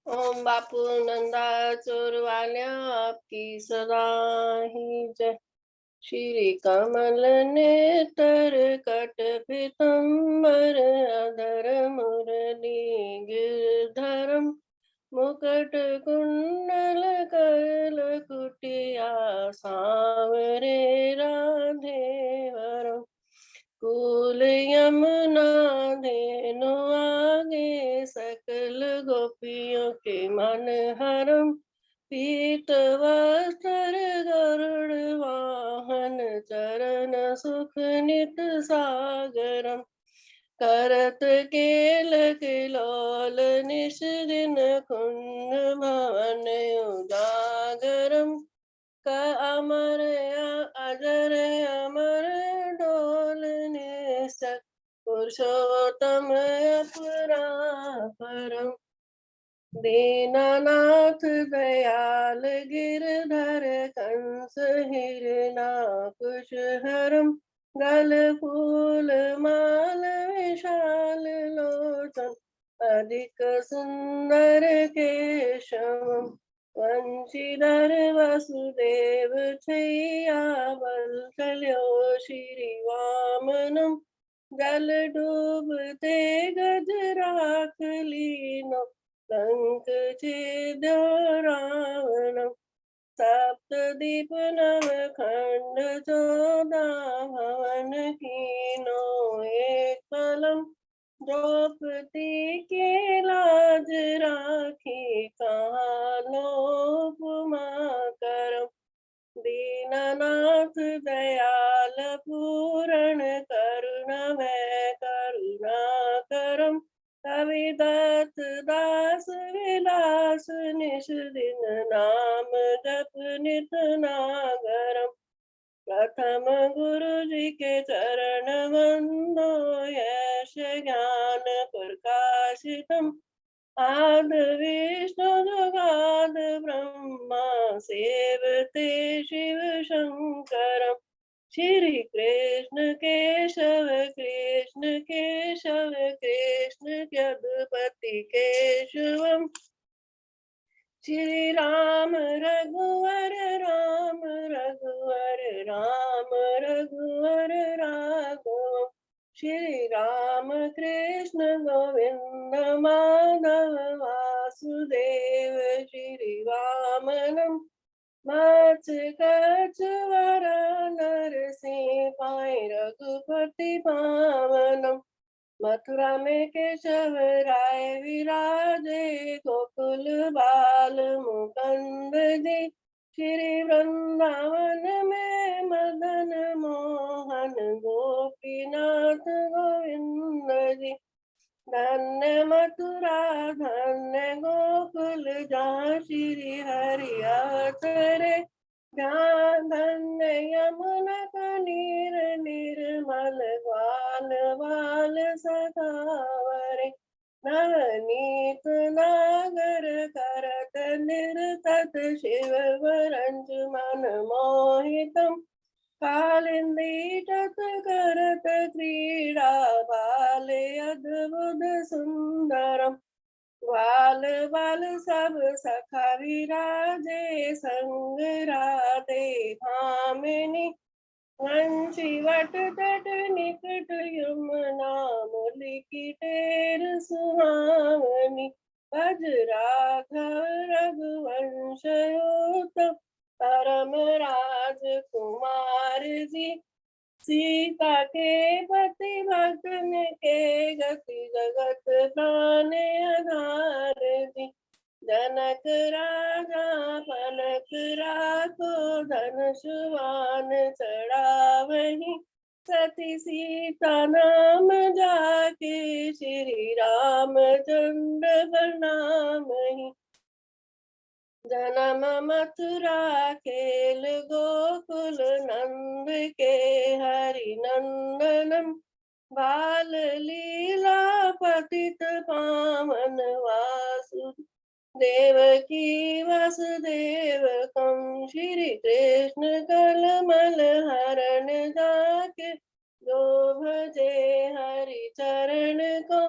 ओम बापू नंदा चोरवाल्या आपकी सदा ही जय। श्री कमल नेत्र कट पीतंबर अधर मुरली गिरधरम मुकुट कुंडल कर कुटिया सांवरे राधेवरम। कुल यमुना धेनु आगे सकल गोपियों के मन हरम। पीत वस्त्र गरुड़ वाहन चरण सुख नित सागरम। करत केल किलोल निश दिन कुंज भवन उजागरम। क अमर अजर अमर डोलने सक पुरुषोत्तम अपरापरम। दीनानाथ दयाल गिरधर कंस हिरनाकुश हरम। गल फूल माल विशाल लोचन अधिक सुंदर केशवम। वंशीधर वसुदेव छैया वत्सल्यो श्री वामनम। जल डूबते गजराख लीनो लंक छेदो रावणम। सप्तदीप नव खंड चौदह भवन कीनो एक कलम। द्रौपदी की लाज राखी कहाँ लोपमा करम। दीननाथ दयाल पूरण करुणमय करुणा करम। कविदत्त दास विलास निश दिन नाम जप नित नागरम। प्रथम गुरु जी के चरण वंदो यश ज्ञान प्रकाशितम। आद विष्णु जुगाद ब्रह्मा सेवते शिव शंकरम। श्री कृष्ण केशव कृष्ण केशव कृष्ण यदुपति केशवम। श्री राम रघुवर राम रघुवर राम रघुवर राघव। श्री राम कृष्ण गोविंद माधव वासुदेव श्री वामनम। माच कच वर नरसिंह पाई रघुपति पावनम। मथुरा में केशव राय विराजे गोकुल बाल मुकुंद जी। श्री वृंदावन में मदन मोहन गोपीनाथ गोविंद जी। धन्य मथुरा धन्य गोकुल जहाँ श्री हरि अवतरे। ध्यान धन्य यमुना का नीर निर्मल ग्वाल बाल सखावरे। नवनीत नागर करत निर्तत शिव वरंज मन मोहितम। कालिंदी तत करत क्रीड़ा बाले अद्भुत सुंदरम। ग्वाल बाल सब सखा विराजे संग राधे भामिनी। वंशी वट तट निकट यमुना मुरली की टेर सुहावनी। भज राघव रघुवंश योतम परम राजकुमार जी। सीता के पति भक्तन के गति जगत प्राण आधार जी। जनक राजा पलक राखो धनुष बाण चढ़ावहीं। सती सीता नाम जाके श्री रामचंद्र प्रणामहि। जन्म मथुरा खेल गोकुल नंद के हरि नंदनम। बाल लीला पतित पावन वासु देवकी वसुदेव कम। श्री कृष्ण कलमल हरण जाके जो भजे हरि चरण को।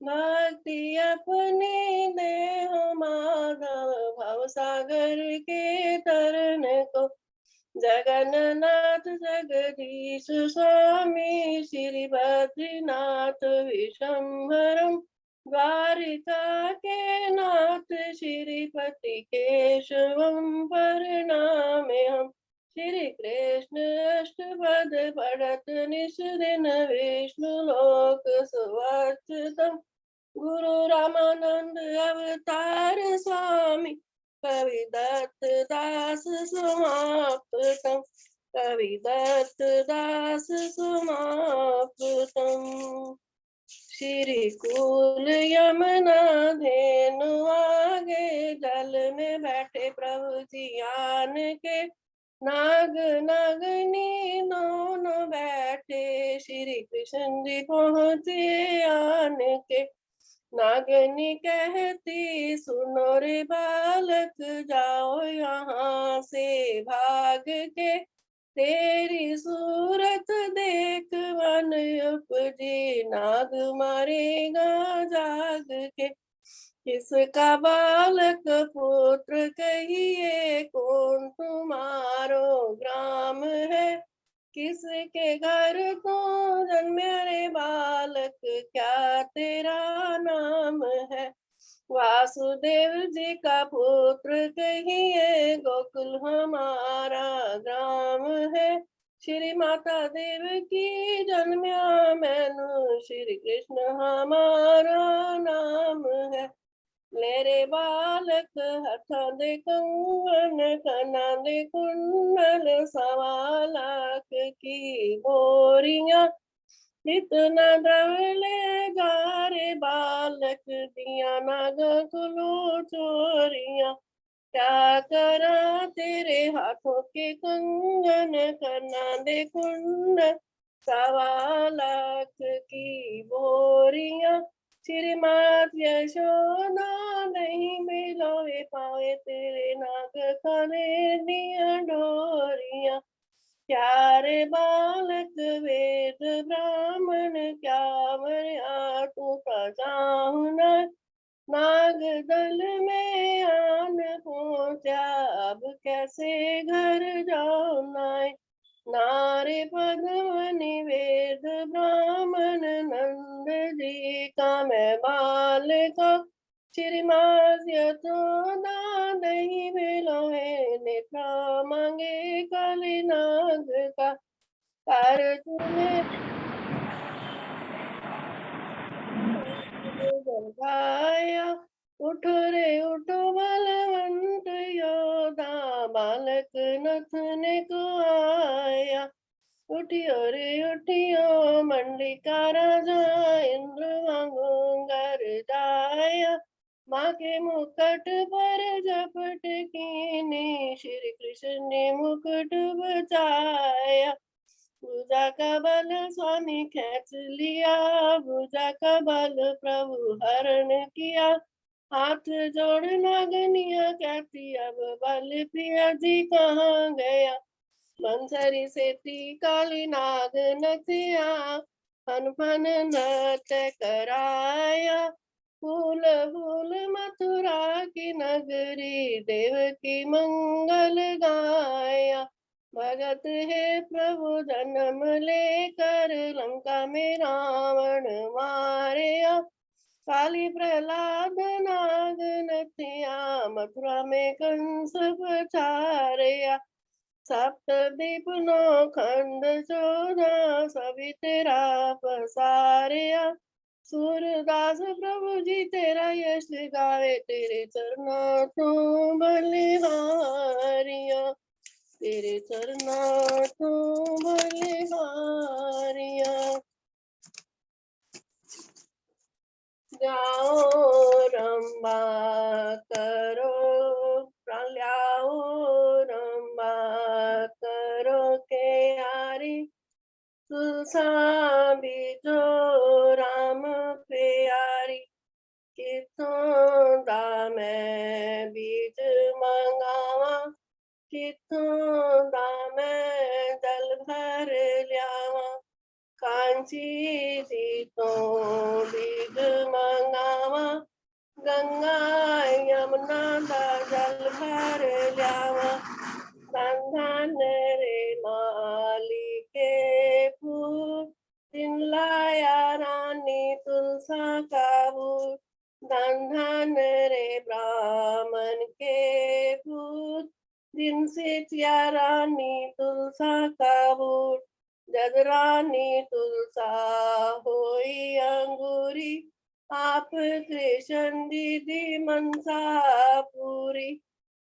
भक्ति अपनी देह सागर के तरन को। जगन्नाथ जगदीश स्वामी श्री बद्रीनाथ विशंभरम, द्वारिका के नाथ श्रीपति केशवम प्रणामे हम। श्री कृष्ण अष्टपद पढ़त निश दिन विष्णु लोक सुवर्चितम। गुरु रामानंद अवतार स्वामी कवि दत्त दास समाप्तम। कवि दत्त दास समाप्तम। श्री कूल यमुना धेनु आगे, जल में बैठे प्रभु जी आन के। नाग नागनी दोनों बैठे, श्री कृष्ण जी पहुँचे आन के। नागनी कहती सुनो रे बालक, जाओ यहाँ से भाग के। तेरी सूरत देख मन उपजे, नाग मारेगा जाग के। किसका बालक पुत्र कहिए, कौन तुम्हारो ग्राम है। किसके घर तो जन्मे रे बालक, क्या तेरा नाम है। वासुदेव जी का पुत्र कहिए, गोकुल हमारा ग्राम है। श्री माता देव की जन्म्या मैनु, श्री कृष्ण हमारा नाम है। मेरे बालक हथा दे कंगन, कना दे कुंडल, सवा लाख की बोरियां। इतना दवले जा रे बालक, दिया नाग कुलो चोरियां। क्या करा तेरे हाथों के कंगन, कना दे कुंडल, सवा लाख की बोरियां। श्री मात यशोदा नहीं मिलोए पाए, तेरे नाग खाने दिया डोरियां। क्या रे बालक वेद ब्राह्मण, क्या मर्या तू प्रजाहुना। नाग दल में आन पहुंचा, अब कैसे घर जाओ नाय। नारे पद्मनि वेद ब्राह्मण, नंद जी का मैं बालिका। श्री मास यशोदा दही मिलोए, नेत्रा मांगे काली नाग का। अर्जुन गाया, उठो रे उठो बलवंत योधा, बालक नथने को आया। उठियो रे उठियो मंडिका राजा, इंद्र वांगो गर जाया। माँ के मुकुट पर झपट कीनी, श्री कृष्ण ने मुकुट बचाया। भुजा का बल स्वामी खेच लिया, भुजा का बल प्रभु हरण किया। हाथ जोड़ नागनिया कहती, अब बल प्रिया जी कहाँ गया। मंसरी सेती काली नाग नथिया, फन फन नृत्य कराया। फूल फूल मथुरा की नगरी, देव की मंगल गाया। भगत है प्रभु जन्म लेकर, लंका में रावण मारेया। काली प्रहलाद नाग नथिया, मथुरा में कंस पछारेया। सप्तद्वीप नौ खंड 14, सभी तेरा पसारिया। सूरदास प्रभु जी तेरा यश गावे, तेरे चरणों तो बलिहारिया। तेरे चरणों तो बलिहारिया। जाओ रंबा करो, ल्याओ रंबा करो के यारी। तुलसा बीजो राम प्यारी, कितों दा मैं बीज मंगावा। कितों दा मैं जल भर ल्यावा। कांची दी तो बीज मंगावा, गंगा यमुना दा जल घर ल्यावा संधान रे माली के फूल दिन लाया रानी तुलसा का फूल संधान रे ब्राह्मण के फूल दिन से रानी तुलसा का फूल जग रानी तुलसा होई अंगूरी आप कृष्ण दीदी मनसा पूरी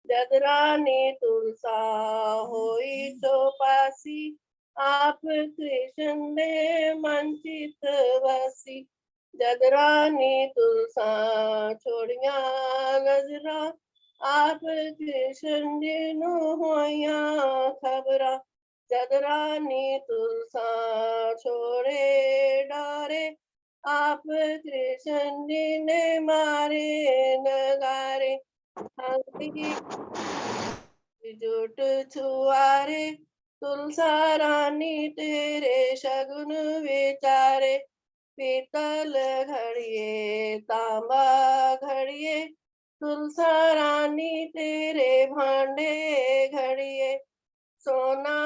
जग रानी तुलसा होई चौपासी आप कृष्ण ने मंचित वसी जग रानी तुलसा छोड़िया नजरा आप कृष्ण जिनु होया खबरा जग रानी तुलसा छोड़े डारे आप कृष्ण जी ने मारे नगारे हल्दी जुट छुआरे तुलसा रानी तेरे शगुन विचारे पीतल घड़िए तांबा घड़िए तुलसा रानी तेरे भांडे घड़िए सोना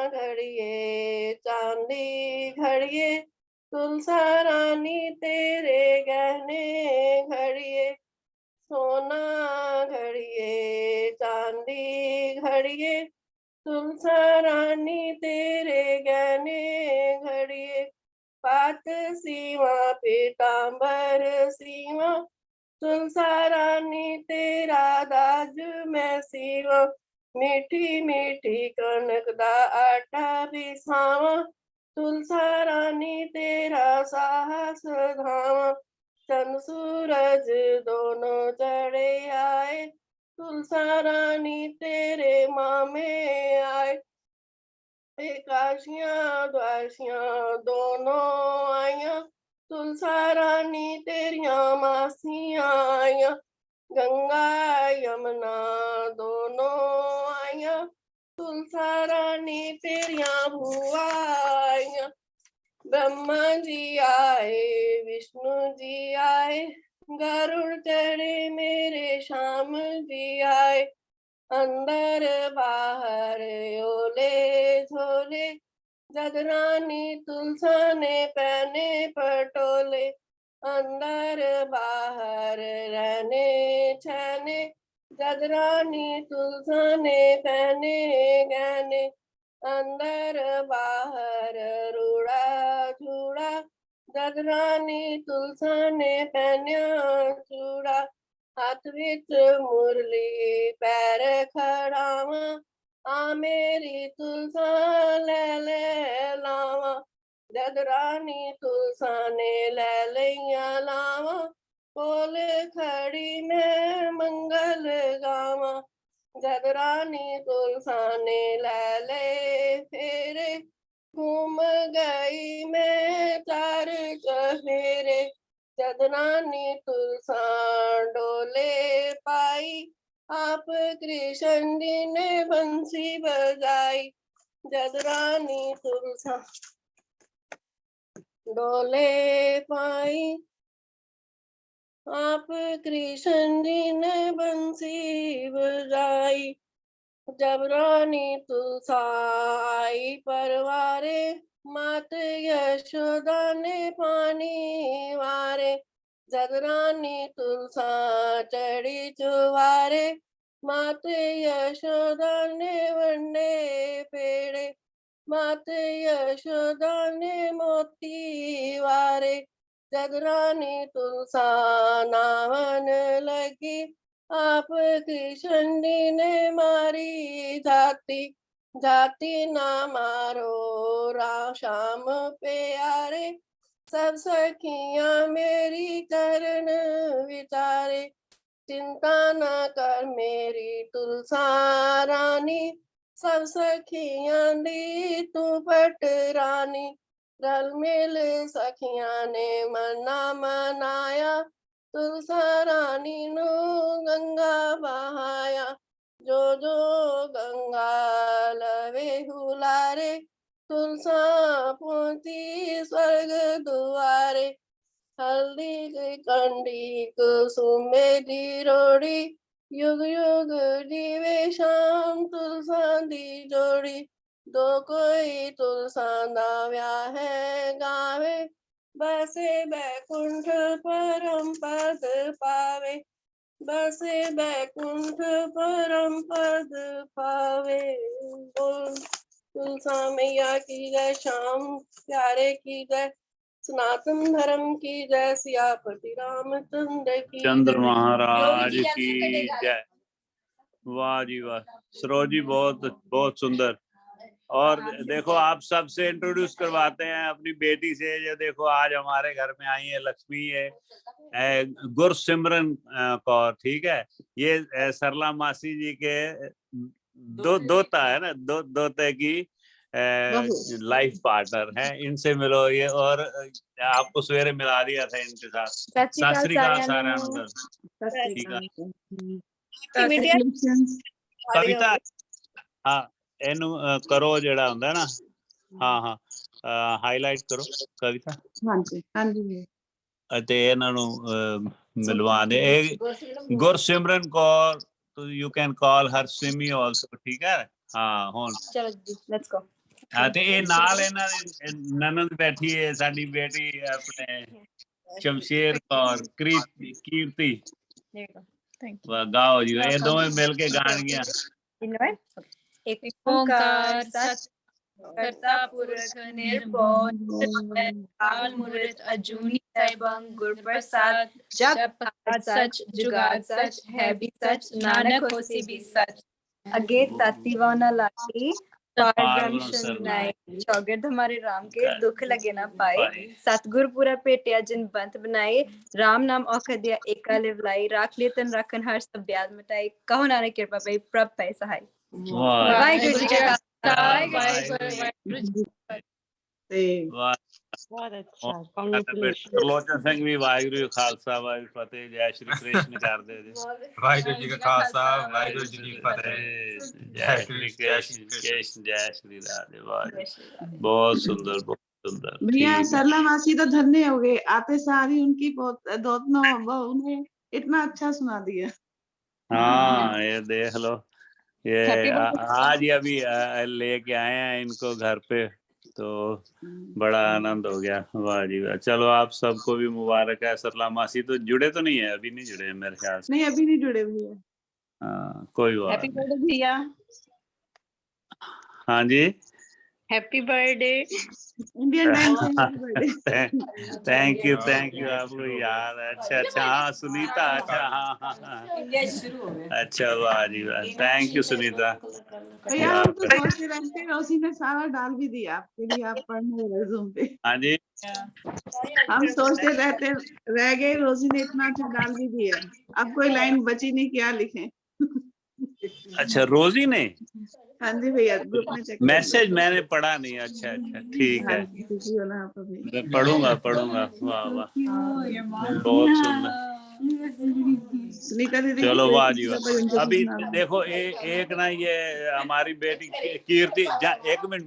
घड़िए चांदी घड़िए तुलसा रानी तेरे गहने घड़िए सोना घड़िए चांदी घड़िए तुलसा रानी तेरे गहने घड़िए पात सीवा पीतांबर सीवा तुलसा रानी तेरा दाज में सीवा मीठी मीठी कनक दा आटा पिसावा तुलसा रानी तेरा साहस धावा चंद सूरज दोनों चढ़े आए तुलसा रानी तेरे मामे आए एकाशियां द्वाशियां दोनों आया तुलसा रानी तेरिया मासियां आया गंगा यमुना दोनों आया तुलसा रानी तेरिया भुआ आया ब्रह्मा जी आए विष्णु जी आए गरुड़ चढ़े मेरे श्याम जी आए अंदर बाहर ओले झोले जगरानी तुलसा ने पहने पटोले अंदर बाहर रहने छहने जगरानी तुलसा ने पहने गहने अंदर बाहर रूड़ा झूड़ा जगरानी तुलसा ने पहनिया चूड़ा हाथ विच मुरली पैर खड़ावा आ मेरी तुलसा ले ले लावा जगरानी तुलसा ने ले लिया लावा कोल खड़ी में मंगल गावा जगरानी तुलसा ने ले ले फेरे घूम गई मैं चार चफेरे जगरानी तुलसा डोले पाई आप कृष्ण जी ने बंसी बजाई जगरानी तुलसा डोले पाई आप कृष्ण जी ने बंसी बजाई जब रानी तुलसा आई परवारे मात यशोदा ने पानी वारे जगरानी तुलसा चढ़ी चुवारे मात यशोदा ने वंडे पेड़े मात यशोदा ने मोती वारे जगरानी तुलसा नावन लगी आप कृष्ण जी ने मारी जाति जाति ना मारो राम प्यारे सब सखियां मेरी चरण विचारे चिंता न कर मेरी तुलसा रानी सब सखियां दी तू पट रानी रल मिल सखियां ने मना मनाया तुलसा रानी नु गंगा बहाया जो जो गंगा लवे हुलारे तुलसा पहुंची स्वर्ग दुआरे हल्दी की कंडी कुसुमे दी रोड़ी युग युग जीवे शाम तुलसा दी जोड़ी, दो कोई तुलसा दा ब्याह है गावे, बसे बैकुंठ परम पद पावे, बसे बैकुंठ परम पद पावे। बोल तुलसा मैया की जय, श्याम प्यारे की जय, सनातन धर्म की जय, सियापति रामचंद्र की चंद्र जय। महाराज की जय। वाह जी वाह सरोज जी, बहुत बहुत सुंदर। और देखो आप सबसे इंट्रोड्यूस करवाते हैं अपनी बेटी से। ये देखो आज हमारे घर में आई है लक्ष्मी है, गुरसिमरन कौर, ठीक है। ये सरला मासी जी के दोता है ना, दोते की लाइफ पार्टनर है। इनसे मिलो ये, और आपको सवेरे मिला दिया था इनके साथ। सत श्री अकाल सारा कविता हाँ एनु करो जेड़ा हुंदा ना, हाँ हाँ हाईलाइट करो कविता। हाँ जी हाँ जी। ਅਤੇ ਇਹਨਾਂ ਨੂੰ ਮਿਲਵਾ ਦੇ। ਇਹ Gursimran Kaur, you can call her Simmi also, ਠੀਕ ਹੈ। ਹਾਂ ਹੁਣ ਚਲੋ ਜੀ ਲੈਟਸ ਗੋ। ਹਾਂ ਤੇ ਇਹ ਨਾਲ ਇਹਨਾਂ ਦੀ ਨਨਦ ਬੈਠੀ ਹੈ ਸਾਡੀ ਬੇਟੀ ਆਪਣੇ ਸ਼ਮਸ਼ੇਰ ਕੌਰ ਕੀਰਤੀ। ਵਾਹ ਗਾਓ ਜੀ, ਇਹ ਦੋਵੇਂ ਮਿਲ ਕੇ ਗਾਣਗੀਆਂ। एक ओंकार सत करता पुरख निर्भय काल मूर्त अजूनी सैभं गुर प्रसाद जप आद सच जुगाद सच है भी सच नानक होसी भी सच अगे ताती वाना लागी पार ब्रह्म सुनाई चौगिर्द हमारे राम के दुख लगे ना पाए सतगुर पूरा पेटिया जिन बंत बनाए राम नाम औखा दिया एका लिवलाई राख ले तन रखन हर सब ब्याज मिटाई कहो नानक कृपा पाई प्रभ पै सहाय। वाहिगुरु जी का ਬਹੁਤ ਅੱਛਾ। ਤਰਲੋਚਨ ਸਿੰਘ ਵੀ ਵਾਹਿਗੁਰੂ ਜੀ ਖਾਲਸਾ ਵਾਹਿਗੁਰੂ ਫਤਿਹ, ਜੈ ਸ਼੍ਰੀ ਕ੍ਰਿਸ਼ਨ ਕਰਦੇ ਜੀ। ਵਾਹਿਗੁਰੂ ਜੀ ਕਾ ਖਾਲਸਾ ਵਾਹਿਗੁਰੂ ਜੀ ਕੀ ਫਤਿਹ, ਜੈ ਸ਼੍ਰੀ ਕ੍ਰਿਸ਼ਨ ਜੈ ਸ਼੍ਰੀ ਰਾਧੇ। वाह बहुत सुंदर बहुत सुंदर। भैया सरला मासी तो धन्य हो गए, आते सारी उनकी दोनों उन्हें इतना अच्छा सुना दिया। हाँ ये देख लो, ये आज ही अभी लेके आए हैं इनको घर पे, तो बड़ा आनंद हो गया। वाह जी वाह। चलो आप सबको भी मुबारक है। सरला मासी तो जुड़े तो नहीं है, अभी नहीं जुड़े हैं मेरे ख्याल से। नहीं अभी नहीं जुड़े भैया। हाँ कोई बात हैप्पी बर्थडे भैया। हाँ जी हैप्पी बर्थडे इंडियन टाइम से हैप्पी बर्थडे। थैंक यू आपको याद है। अच्छा अच्छा हाँ सुनीता, अच्छा हाँ हाँ हाँ अच्छा वाह जी वाह, थैंक यू सुनीता। भैया हम तो सोचते रहते हैं, उसी ने सारा डाल भी दिया आपके लिए, आप पढ़ने रेज्यूम पे। हाँ जी हम सोचते रहते रह गए, रोजी ने इतना अच्छा डाल भी दिया, अब कोई लाइन बची नहीं, क्या लिखें। अच्छा रोजी ने, हाँ जी भैया ग्रुप में चेक मैसेज मैंने पढ़ा नहीं। अच्छा अच्छा ठीक है, मैं पढ़ूंगा। वाह वाह बहुत सुंदर। चलो वाह जी वाह। अभी देखो एक ना ये हमारी बेटी कीर्ति, एक मिनट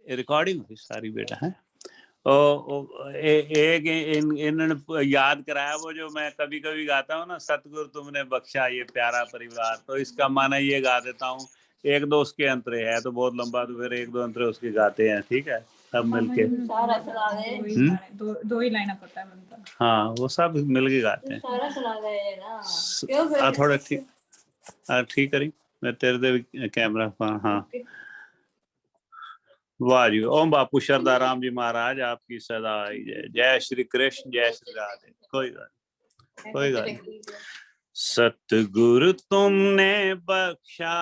रिकॉर्डिंग हुई सारी बेटा है। एक इन्होंने याद कराया वो जो मैं कभी कभी गाता हूँ ना, सतगुरु तुमने बख्शा ये प्यारा परिवार, तो इसका माना ये गा देता हूँ। एक दो उसके अंतरे है तो बहुत लंबा, तो फिर एक दो अंतरे उसके गाते हैं, ठीक है सब मिलके। दो ही लाइन पता है बनता। हाँ वो सब मिलके गाते हैं। थोड़ा ठीक करी मैं तेरे दे कैमरा। हाँ वाह जी। ओम बापू शरदा राम जी महाराज आपकी सदा आई जय। जय श्री कृष्ण जय श्री राधे। कोई बात सतगुरु तुमने बख्शा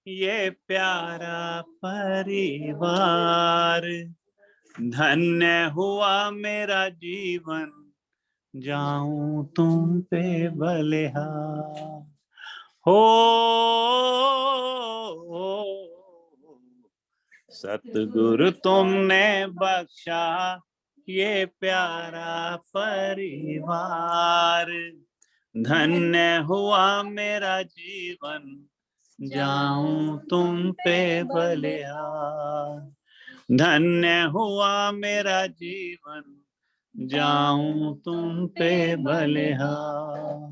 ये प्यारा परिवार, धन्य हुआ मेरा जीवन जाऊं तुम पे बलिहार हो। सतगुरु तुमने बख्शा ये प्यारा परिवार, धन्य हुआ मेरा जीवन जाऊं तुम पे बलिहार, धन्य हुआ मेरा जीवन जाऊं तुम पे बलिहार।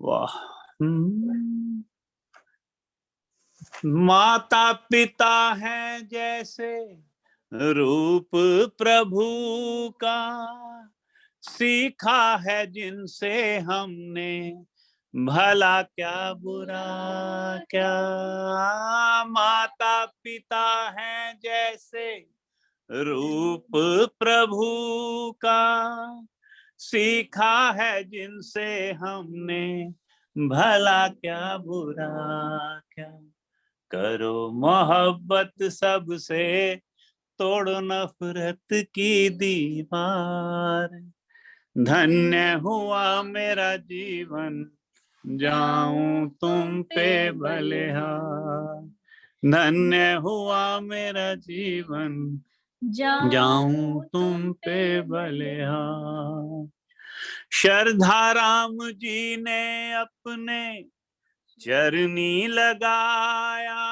वाह। माता पिता है जैसे रूप प्रभु का, सीखा है जिनसे हमने भला क्या बुरा क्या। माता पिता है जैसे रूप प्रभु का, सीखा है जिनसे हमने भला क्या बुरा क्या। करो मोहब्बत सबसे, तोड़ो नफरत की दीवार। धन्य हुआ मेरा जीवन, जाऊं तुम पे बलिहार। धन्य हुआ मेरा जीवन, जाऊं तुम पे बलिहार। श्रद्धा राम जी ने अपने चरनी लगाया,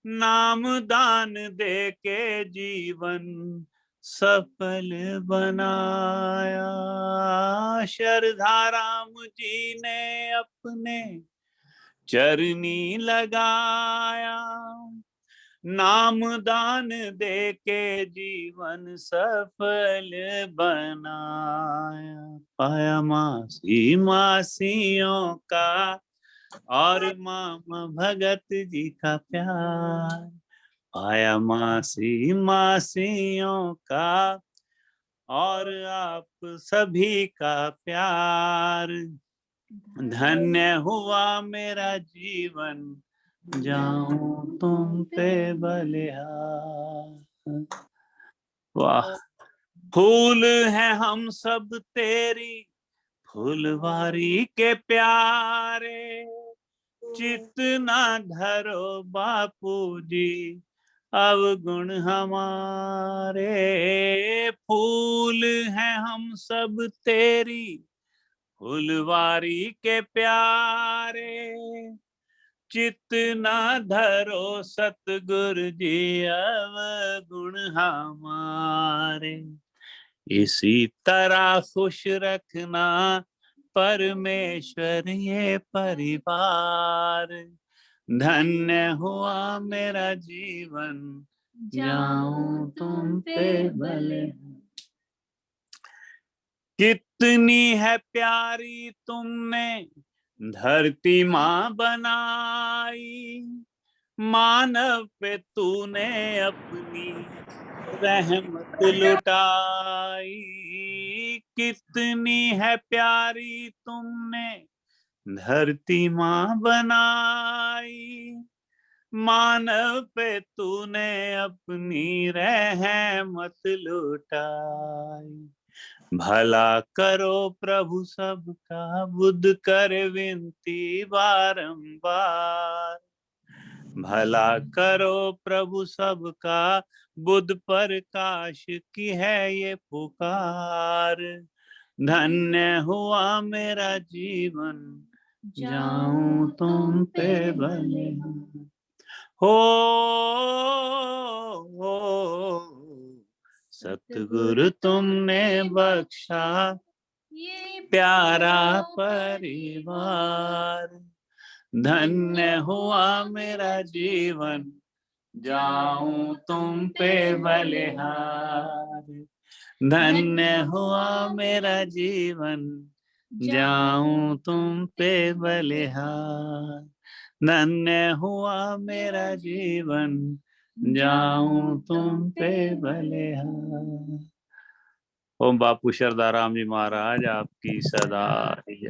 नाम दान दे के जीवन सफल बनाया। श्रद्धा राम जी ने अपने चरनी लगाया, नाम दान दे के जीवन सफल बनाया। पाया मासी मासियों का और मामा भगत जी का प्यार। पाया मासी मासियों का और आप सभी का प्यार। धन्य हुआ मेरा जीवन, जाऊं तुम पे बलिहार। वाह। फूल हैं हम सब तेरी फुलवारी के प्यारे, चितना धरो बापू जी अवगुण हमारे। फूल हैं हम सब तेरी फुलवारी के प्यारे, चितना धरो सतगुरु जी अवगुण हमारे। इसी तरह खुश रखना परमेश्वर ये परिवार। धन्य हुआ मेरा जीवन, जाऊं तुम पे भले। कितनी है प्यारी तुमने धरती माँ बनाई, मानव पे तूने अपनी रहमत लुटाई। कितनी है प्यारी तुमने धरती माँ बनाई, मानव पे तूने अपनी रहमत लुटाई। भला करो प्रभु सबका, बुद्ध कर विनती बारंबार। भला करो प्रभु सबका, बुद्ध प्रकाश की है ये पुकार। धन्य हुआ मेरा जीवन, जाऊं तुम पे बने। हो सतगुरु तुमने बख्शा ये प्यारा परिवार। धन्य हुआ मेरा जीवन, जाऊं तुम पे बलिहार। धन्य हुआ मेरा जीवन, जाऊं तुम पे बलिहार। धन्य हुआ मेरा जीवन, जाऊं तुम पे बलिहार। ओम बापू शरदाराम जी महाराज आपकी सदा।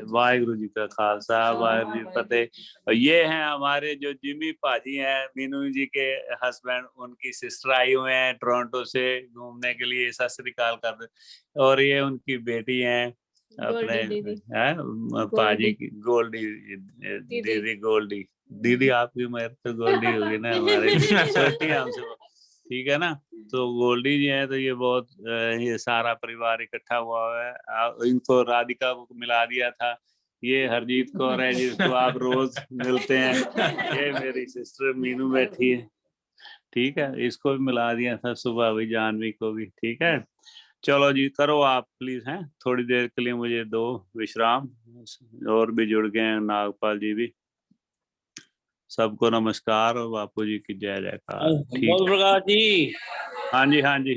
वाहिगुरु जी का खालसा, वाहिगुरु जी फतेह। ये हैं हमारे जो जिमी पाजी हैं, मीनू जी के हस्बैंड, उनकी सिस्टर आई हुए हैं टोरंटो से घूमने के लिए, सत श्री अकाल कर दे। और ये उनकी बेटी हैं अपने पाजी की, गोल्डी दीदी। गोल्डी दीदी आपकी उम्र तो गोल्डी होगी ना, हमारे छोटी हमसे, ठीक है ना। तो गोल्डी जी हैं, तो ये बहुत ये सारा परिवार इकट्ठा हुआ है। इनको राधिका को मिला दिया था। ये हरजीत कौर है जिसको आप रोज मिलते हैं। ये मेरी सिस्टर मीनू बैठी है, ठीक है। इसको भी मिला दिया था सुबह, भी जानवी को भी, ठीक है। चलो जी, करो आप प्लीज हैं, थोड़ी देर के लिए मुझे दो विश्राम। और भी जुड़ गए हैं, नागपाल जी भी। सबको नमस्कार और बापू जी की जय जयकार। बोल प्रकाश जी। हाँ जी, हाँ जी,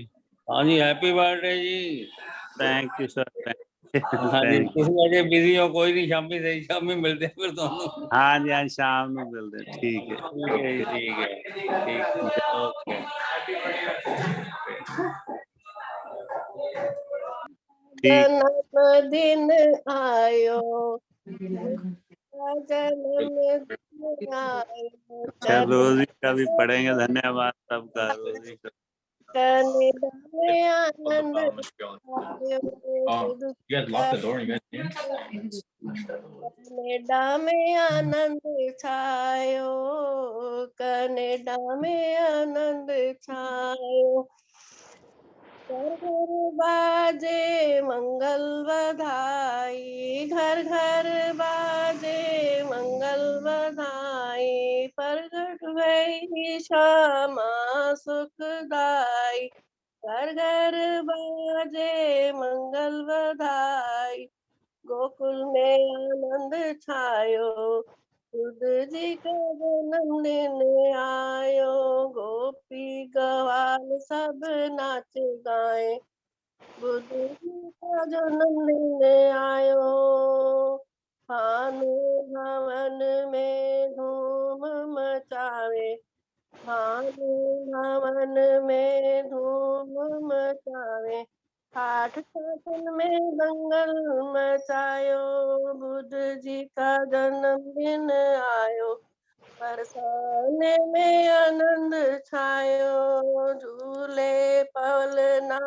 हाँ जी, हैप्पी बर्थडे जी। थैंक यू सर, हाँ जी, थैंक तुम अजे बिजी हो, कोई नहीं, शामी सही, शामी मिलते हैं फिर दोनों। हाँ जी, हाँ शाम में मिलते हैं, ठीक है। ठीक है, ठीक है, ठीक है, ओके। ठीक, जन्मदिन आयो, जन्मदिन आयो, अच्छा रोजी का भी पढ़ेंगे, धन्यवाद सबका, रोजी का। कनाडा में आनंद आयो, कनाडा में आनंद छायो, कनाडा में आनंद छायो। घर घर बाजे मंगल बधाई, घर घर बाजे मंगल बधाई, प्रगट भई श्यामा सुखदाई। घर घर बाजे मंगल बधाई, गोकुल में आनंद छायो, बुद्ध जी का जन्मदिन आयो, गोपी गवाल सब नाच गाए, बुद्ध जी का जन्मदिन आयो। भानु भवन में धूम मचावे, भानु भवन में धूम मचावे, ठाठ ठाठन में दंगल मचायो, बुद्ध जी का जन्मदिन आयो, बरसाने में आनंद छायो, झूले पवलना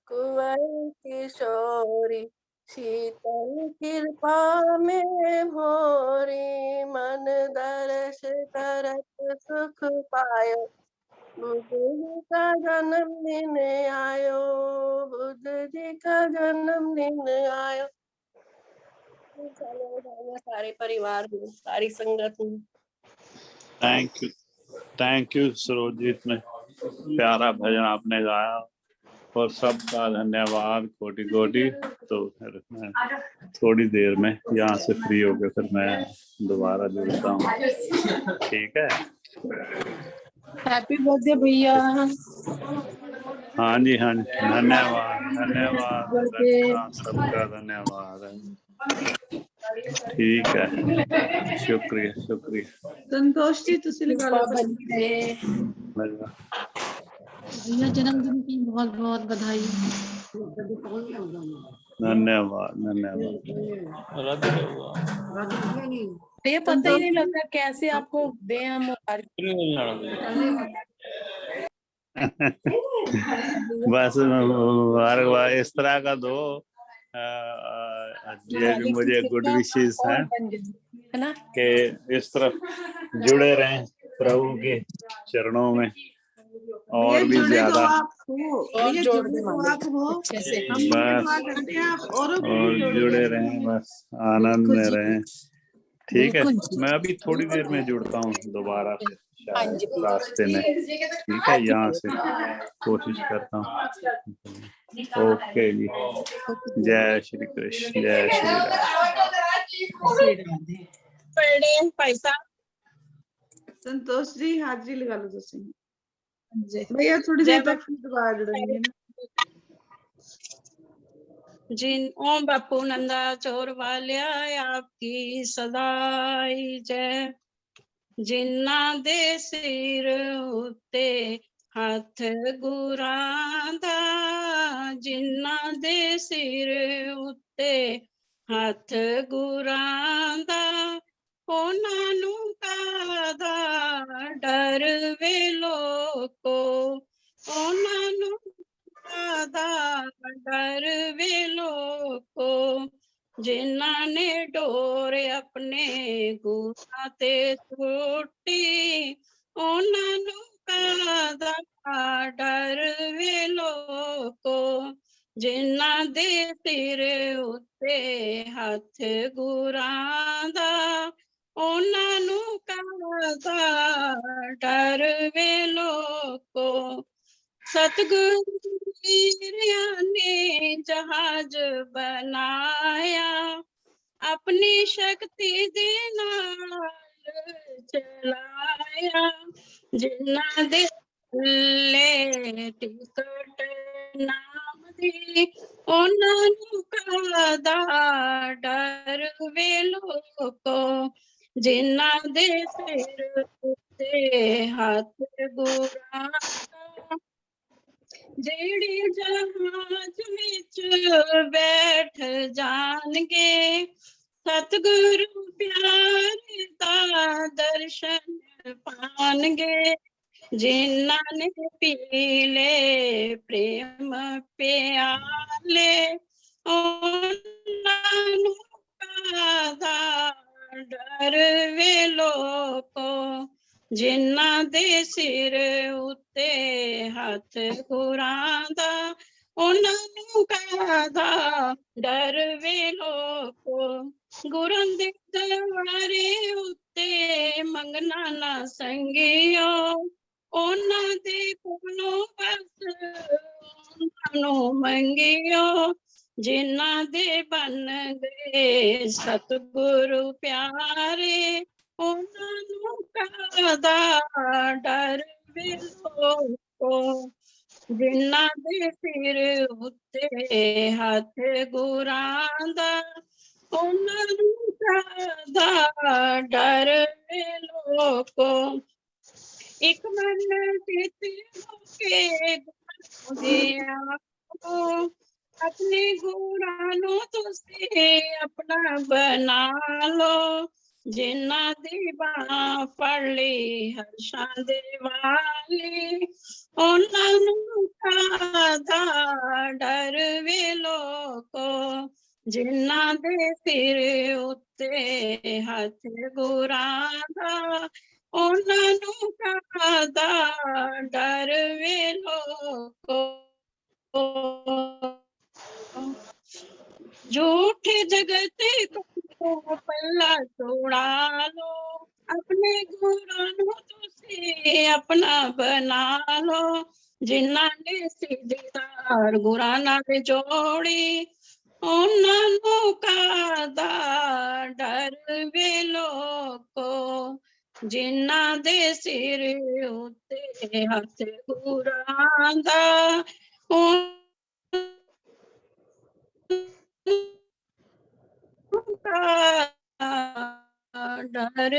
कुंवर किशोरी, शीतल कृपा में भोरी, मन दर्श करत सुख पायो, बुद्ध जी का जन्मदिन आयो, बुद्ध जी का जन्मदिन आयो। सारे परिवार में, सारी संगत में। थैंक यू सरोजीत में, प्यारा भजन आपने गाया और सबका धन्यवाद कोटि कोटि। तो फिर मैं थोड़ी देर में यहाँ से फ्री होकर फिर मैं दोबारा जुड़ता हूँ, ठीक है। हैप्पी बर्थडे भैया। हाँ जी, हाँ जी, धन्यवाद धन्यवाद, सबका धन्यवाद है, ठीक है, शुक्रिया शुक्रिया। संतोष जी तुसी लगा लो। भैया जन्मदिन की बहुत बहुत बधाई। धन्यवाद धन्यवाद। ये पता ही नहीं लगता कैसे आपको दें हम मुबारक। बस मुबारकबाद इस तरह का दो, ये भी मुझे गुड विशेस हैं है ना, कि इस तरफ जुड़े रहें प्रभु के चरणों में और भी ज्यादा, और आप हो बस और जुड़े रहें, बस आनंद में रहें, ठीक है। मैं अभी थोड़ी देर में जुड़ता हूँ दोबारा फिर शायद रास्ते में, ठीक है, यहाँ से कोशिश करता हूँ। ओके जी, जय श्री कृष्ण, जय श्री राम। पैसा संतोष जी हाजिरी लगा लो तुसी भैया, थोड़ी देर तक फिर दोबारा जुड़ेंगे ना जिन। ओम बापू नंदा चोर वालिया आपकी सदाई जय, जिन्ना दे सिर उत्ते हथ गुरांदा, जिन्ना दे सिर उत्ते हथ गुरांदा, ਉਹਨਾਂ ਨੂੰ ਕਾਹਦਾ ਡਰ ਵੇ ਲੋਕੋ, ਉਹਨਾਂ ਨੂੰ ਕਾਹਦਾ ਡਰ ਵੇ ਲੋਕੋ, ਜਿਨ੍ਹਾਂ ਨੇ ਡੋਰ ਆਪਣੇ ਗੁਰਾਂ ਤੇ ਸੁੱਟੀ, ਉਹਨਾਂ ਨੂੰ ਕਾਹਦਾ ਡਰ ਵੇ ਲੋਕੋ, ਜਿਨ੍ਹਾਂ ਦੇ ਸਿਰ ਉੱਤੇ ਹੱਥ ਗੁਰਾਂ ਦਾ, ਉਹਨਾਂ ਨੂੰ ਕਾਹਦਾ ਡਰ ਵੇ ਲੋਕੋ, ਸਤਿਗੁਰੂ ਵੀਰਿਆਂ ਨੇ जहाज बनाया अपनी शक्ति दे नाल चलाया जिन्ना दे ले टिकट नाम दी उन्हां नूं काहदा डर वे लोको जिन्ना दे सिर उत्ते हथ गुरां दा जेड़ी जहाज विच बैठ जाणगे सतगुरु प्यारे दा दर्शन पाणगे जिन्हां ने पी ले प्रेम प्याले उन्हां नूं काहदा डर वे लोको जिन्हां दे सिर उत्ते हथ गुरां दा उन्हां नूं काहदा डर वे लोको गुरां दे दरबारे उत्ते मंगना ना संगियो उन्हां दे कोलों बस उन्हां नूं मंगियो जिन्हां दे बन गए सतगुरु प्यारे उन्हां नूं काहदा डर वे लोको जिन्हां दे सिर उत्ते हथ गुरां दा उन्हां नूं काहदा डर वे लोको एक मन चित होके गुनाह अपने गुणां नूं तुसीं अपना बना लो जिन्हां दी बांह फड़ लई हर्षां दे वाली उन्हां नूं काहदा डर वे लोको जिन्हां दे सिर उत्ते हथ गुरां दा उन्हां नूं काहदा डर वे लोको झूठे जगत को पल्ला छोड़ा लो अपने गुरां नूं तुसीं अपना बना लो जिन्हां ने सीधेदार गुरां नाल जोड़ी उन्हां नूं काहदा डर वे लोको जिन्हां दे सिर उत्ते हथ गुरां दा डर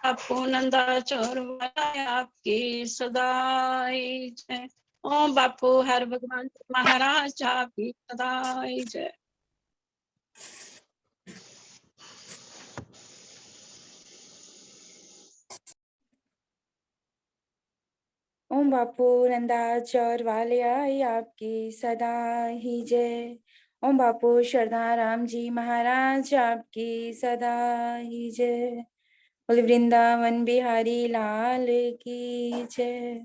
आपको नंदा चोर आपकी सदाई जय ओम बापू हर भगवान महाराज आपकी सदाई जय ओम बापू नंदा चौर वाले आई आपकी सदा ही जय। ओम बापू श्रद्धाराम जी महाराज आपकी सदा ही जय। बोल वृंदावन बिहारी लाल की जय।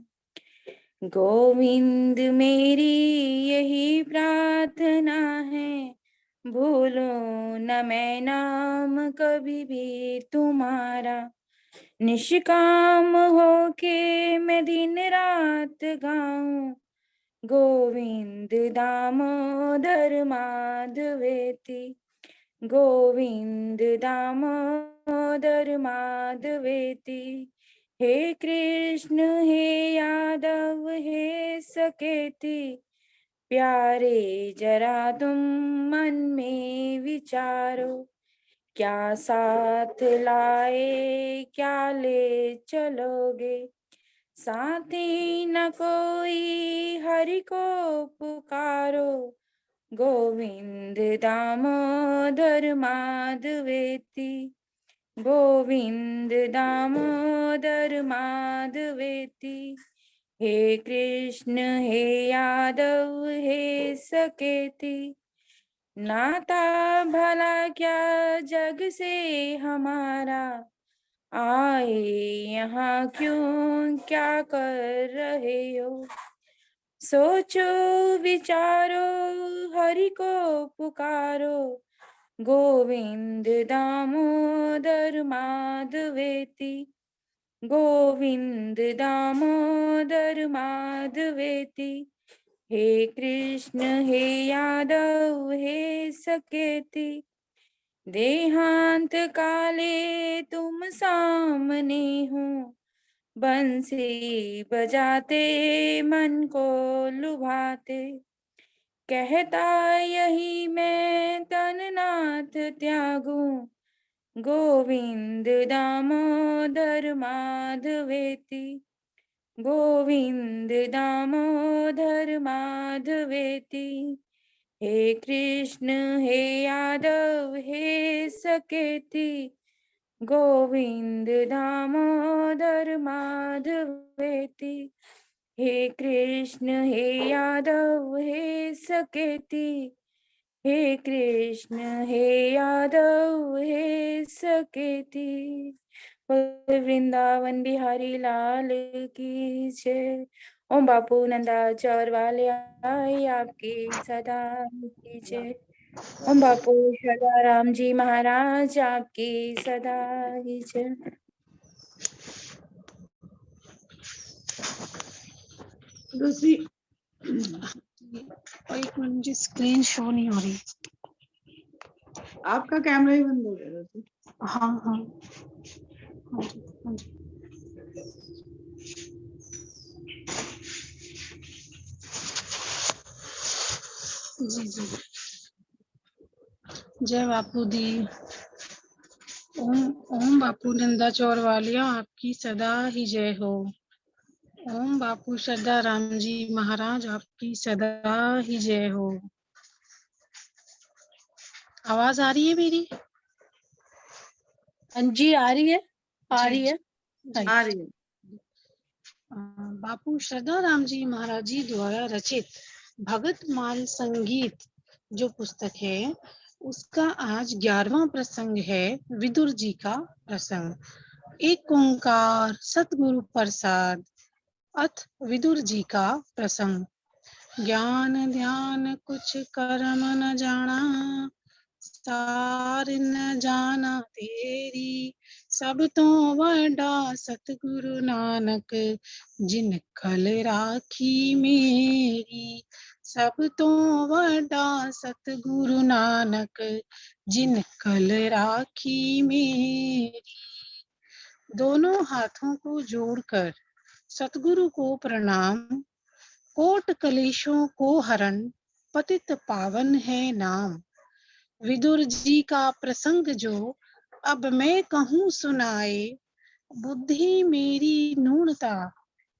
गोविंद मेरी यही प्रार्थना है भूलो न मैं नाम कभी भी तुम्हारा निष्काम होके मैं दिन रात गाऊं गोविंद दामोदर माधवेति गोविंद दामोदर माधवेति हे कृष्ण हे यादव हे सकेति प्यारे जरा तुम मन में विचारो क्या साथ लाए क्या ले चलोगे साथी न कोई हरि को पुकारो गोविंद दामोदर माधवेति गोविंद दामोदर माधवेति हे कृष्ण हे यादव हे सकेति नाता भला क्या जग से हमारा आए यहाँ क्यों क्या कर रहे हो सोचो विचारो हरि को पुकारो गोविंद दामोदर माधवेति गोविंद दामोदर माधवेति हे कृष्ण हे यादव हे सकेती, देहांत काले तुम सामने हो, बंसी बजाते मन को लुभाते, कहता यही मैं तननाथ त्यागूं, गोविंद दामोदर माधवेति, गोविंद दामोदर माधवेति। हे कृष्ण हे यादव हे सकेती, गोविंद दामोदर माधवेति, हे कृष्ण हे यादव हे सकेती, हे कृष्ण हे यादव हे सकेती। वृंदावन बिहारी लाल की जय। ओम बापू नंदाचौर वाले आए आपकी सदा की जय। ओम बापू सदाराम जी महाराज आपकी सदा की जय। दूसरी एक मिनट, मुझे स्क्रीन शो नहीं हो रही। आपका कैमरा ही बंद हो गया दूसरी। हाँ हाँ हाँ जी, हाँ जी। जी जी, जय बापू दी। ओम ओम बापू नंदाचौर वालिया आपकी सदा ही जय हो। ओम बापू सदा राम जी महाराज आपकी सदा ही जय हो। आवाज आ रही है मेरी? हाँ जी आ रही है, आ जी, रही है। आ रही है। बापू श्रद्धा राम जी महाराज जी द्वारा रचित भगत माल संगीत जो पुस्तक है, उसका आज 11वां प्रसंग है। विदुर जी का प्रसंग। एक ओंकार सतगुरु प्रसाद अथ विदुर जी का प्रसंग। ज्ञान ध्यान कुछ कर्म न जाना, सार न जाना तेरी, सब तो वड्डा सतगुरु नानक जिन खल राखी मेरी, सब तो वड्डा सतगुरु नानक जिन कल राखी मेरी। दोनों हाथों को जोड़कर सतगुरु को प्रणाम, कोट कलेशों को हरण पतित पावन है नाम। विदुर जी का प्रसंग जो अब मैं कहूँ सुनाए, बुद्धि मेरी न्यूनता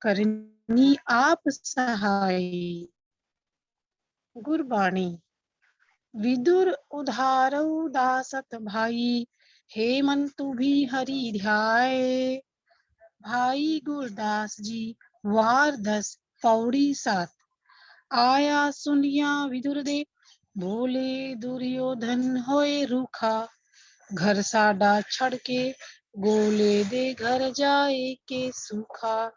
करनी आप सहाय। गुरबाणी। विदुर उधारौ दासत भाई, हेमंतु भी हरि ध्याय। भाई गुरदास जी वार 10 पौड़ी 7। आया सुनिया विदुर दे, बोले दुर्योधन होए रूखा, घर साडा छड़ के गोले दे घर जाए के सूखा।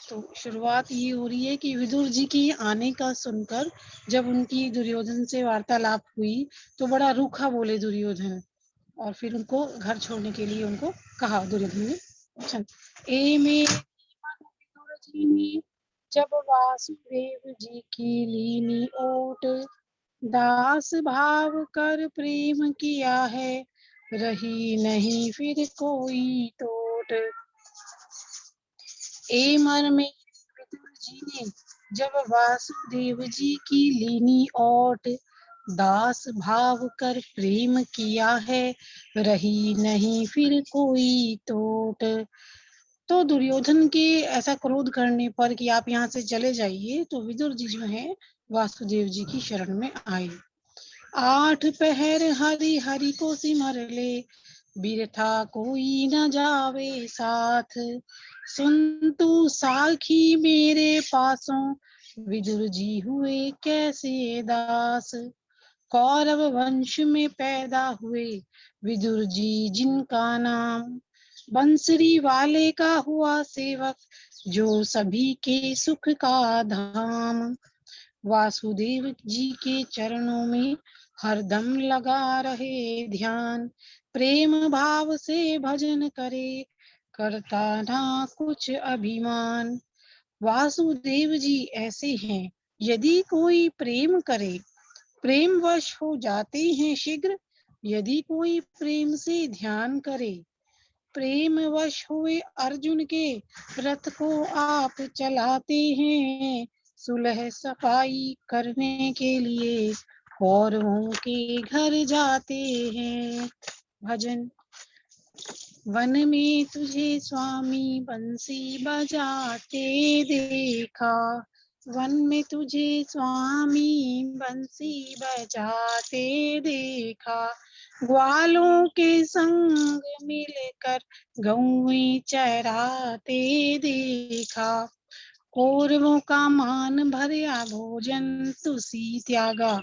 तो शुरुआत ये हो रही है कि विदुर जी की आने का सुनकर जब उनकी दुर्योधन से वार्तालाप हुई तो बड़ा रूखा बोले दुर्योधन, और फिर उनको घर छोड़ने के लिए उनको कहा दुर्योधन ने। अच्छा, ए में विदुर जी ने जब वासुदेव जी की लीनी ओट, दास भाव कर प्रेम किया है, रही नहीं फिर कोई टोट। ए मन में विदुर जी ने जब वासुदेव जी की लीनी ओट, दास भाव कर प्रेम किया है, रही नहीं फिर कोई टोट। तो दुर्योधन के ऐसा क्रोध करने पर कि आप यहाँ से चले जाइए, तो विदुर जी जो है वासुदेव जी की शरण में आए। 8 पहर हरि हरि को सिमर ले, बिरथा कोई न जावे साथ। सुन तू साखी मेरे पासों, विदुर जी हुए कैसे दास। कौरव वंश में पैदा हुए विदुर जी जिनका नाम, बंसरी वाले का हुआ सेवक जो सभी के सुख का धाम। वासुदेव जी के चरणों में हरदम लगा रहे ध्यान, प्रेम भाव से भजन करे करता ना कुछ अभिमान। वासुदेव जी ऐसे हैं यदि कोई प्रेम करे प्रेम वश हो जाते हैं शीघ्र, यदि कोई प्रेम से ध्यान करे। प्रेम वश हुए अर्जुन के रथ को आप चलाते हैं, सुलह सफाई करने के लिए कौरवों के घर जाते हैं। भजन। वन में तुझे स्वामी बंसी बजाते देखा, वन में तुझे स्वामी बंसी बजाते देखा, ग्वालों के संग मिलकर गौएं चराते देखा, कौरवों का मान भरा भोजन तुसी त्यागा,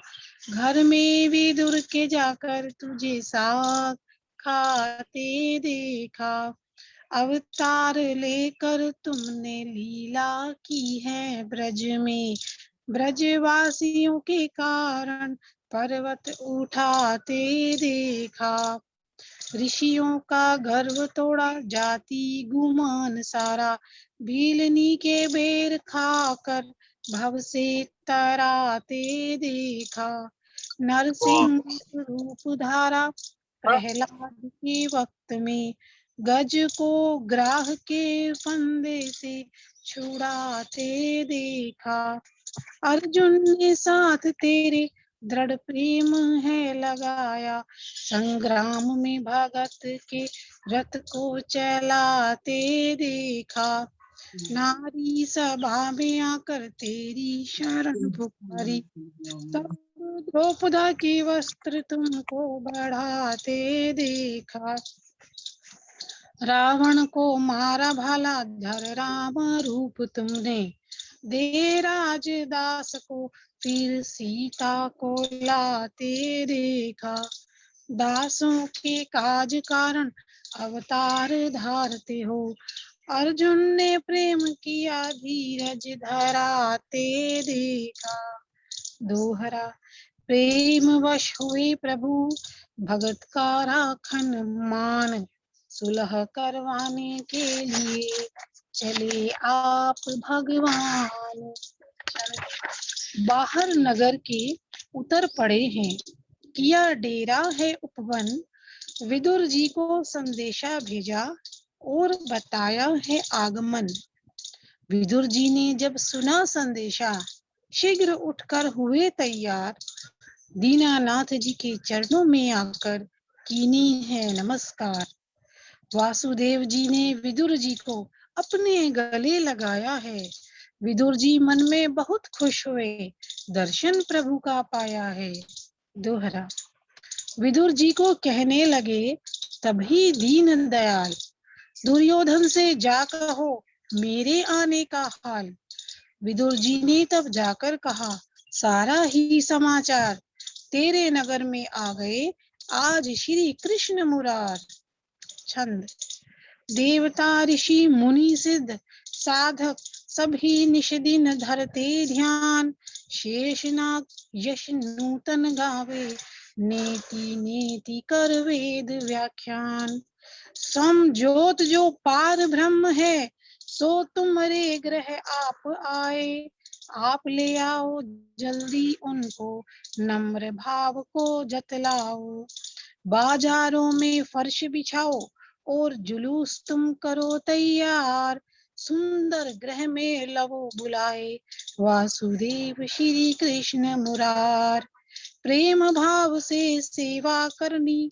घर में विदुर के जाकर तुझे साग खाते देखा, अवतार लेकर तुमने लीला की है ब्रज में, ब्रजवासियों के कारण पर्वत उठाते देखा, ऋषियों का गर्व तोड़ा जाति गुमान सारा, भीलनी के बेर खाकर भव से तराते देखा, नरसिंह रूप धारा प्रहलाद के वक्त में, गज को ग्राह के फंदे से छुड़ाते देखा, अर्जुन ने साथ तेरे दृढ़ प्रेम है लगाया, संग्राम में भगत के रथ को चलाते देखा, नारी सभा में आकर तेरी शरण पुकारी, तब द्रौपदा के वस्त्र तुमको बढ़ाते देखा, रावण को मारा भाला धर राम रूप तुमने, दे राजदास को फिर सीता को लाते देखा, दासों के काज कारण अवतार धारते हो, अर्जुन ने प्रेम किया धीरज धराते देखा। दोहरा। प्रेम वश हुए प्रभु भगत का राखन मान, सुलह करवाने के लिए चले आप भगवान। बाहर नगर के उतर पड़े हैं, किया डेरा है उपवन, विदुर जी को संदेशा भेजा और बताया है आगमन। विदुर जी ने जब सुना संदेशा शीघ्र उठकर हुए तैयार, दीनानाथ जी के चरणों में आकर कीनी है नमस्कार। वासुदेव जी ने विदुर जी को अपने गले लगाया है, विदुर जी मन में बहुत खुश हुए, दर्शन प्रभु का पाया है। दोहरा। विदुर जी को कहने लगे तभी दीन दयाल, दुर्योधन से जा कहो मेरे आने का हाल। विदुर जी ने तब जाकर कहा सारा ही समाचार, तेरे नगर में आ गए आज श्री कृष्ण मुरार। छंद। देवता ऋषि मुनि सिद्ध साधक सभी निश दिन धरते ध्यान, शेषनाग यश नूतन गावे नेति नेति कर वेद व्याख्यान। समझोत जो पार ब्रह्म है सो तुम्हारे ग्रह आप आए, आप ले आओ जल्दी उनको नम्र भाव को जतलाओ। बाजारों में फर्श बिछाओ और जुलूस तुम करो तैयार, सुंदर ग्रह में लवो बुलाए वासुदेव श्री कृष्ण मुरार। प्रेम भाव से सेवा करनी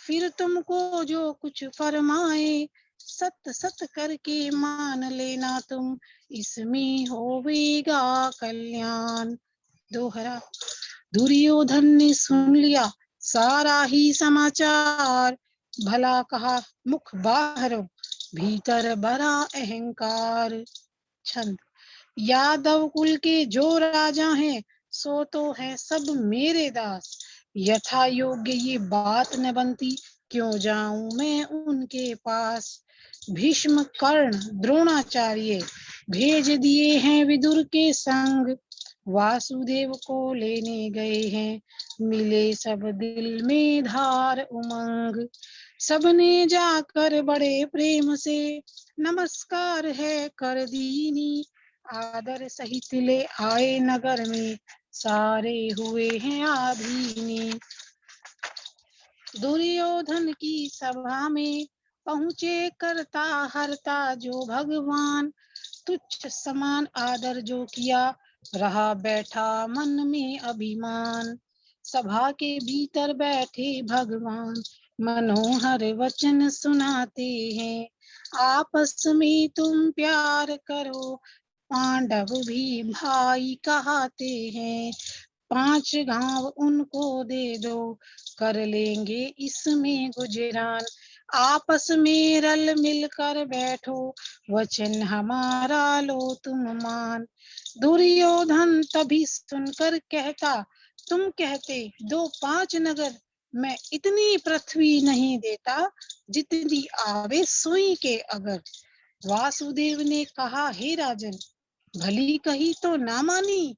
फिर तुमको जो कुछ फरमाए, सत सत करके मान लेना तुम इसमें होवेगा कल्याण। दोहरा। दुर्योधन ने सुन लिया सारा ही समाचार, भला कहा मुख बाहरों भीतर बड़ा अहंकार। छंद। यादव कुल के जो राजा हैं सो तो है सब मेरे दास, यथा योग्य ये बात न बनती क्यों जाऊं मैं उनके पास। भीष्म कर्ण द्रोणाचार्य भेज दिए हैं विदुर के संग, वासुदेव को लेने गए हैं मिले सब दिल में धार उमंग। सबने जाकर बड़े प्रेम से नमस्कार है कर दीनी, आदर सहित ले आए नगर में, सारे हुए हैं आधीनी। दुर्योधन की सभा में पहुँचे करता हरता जो भगवान, तुच्छ समान आदर जो किया, रहा बैठा मन में अभिमान। सभा के भीतर बैठे भगवान, मनोहर वचन सुनाते हैं। आपस में तुम प्यार करो, पांडव भी भाई कहते हैं। 5 गांव उनको दे दो, कर लेंगे इसमें गुजरान। आपस में रल मिलकर बैठो, वचन हमारा लो तुम मान। दुर्योधन तभी सुनकर कहता, तुम कहते 2-5 नगर, मैं इतनी पृथ्वी नहीं देता, जितनी आवे सुई के अगर। वासुदेव ने कहा, हे राजन, भली कही तो ना मानी,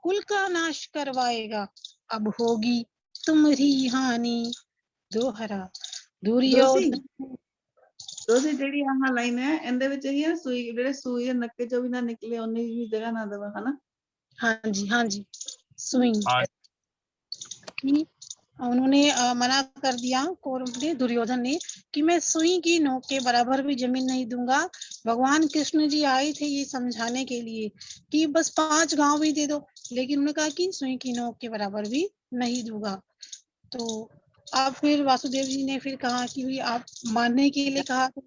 कुल का नाश करवाएगा, अब होगी तुम्हारी हानि। दोहरा दुर्योधन। ਦੋਸੀ ਜਿਹੜੀ ਆਹ ਲਾਈਨ ਹੈ ਇਹਦੇ ਵਿੱਚ ਇਹ ਹੈ ਸੂਈ ਜਿਹੜੇ ਸੂਈ ਦੇ ਨੱਕੇ ਚੋਂ ਵੀ ਨਾ ਨਿਕਲੇ ਉਹਨੇ ਵੀ ਜਗ੍ਹਾ ਨਾ ਦੇਵਾ ਹਨਾ। हाँ जी सुई। उन्होंने मना कर दिया कौरव ने, दुर्योधन ने, कि मैं सुई की नोक के बराबर भी जमीन नहीं दूंगा। भगवान कृष्ण जी आए थे ये समझाने के लिए कि बस 5 गांव भी दे दो, लेकिन उन्होंने कहा कि सुई की नोक के बराबर भी नहीं दूंगा। तो अब फिर वासुदेव जी ने फिर कहा कि भी आप मानने के लिए कहा, तो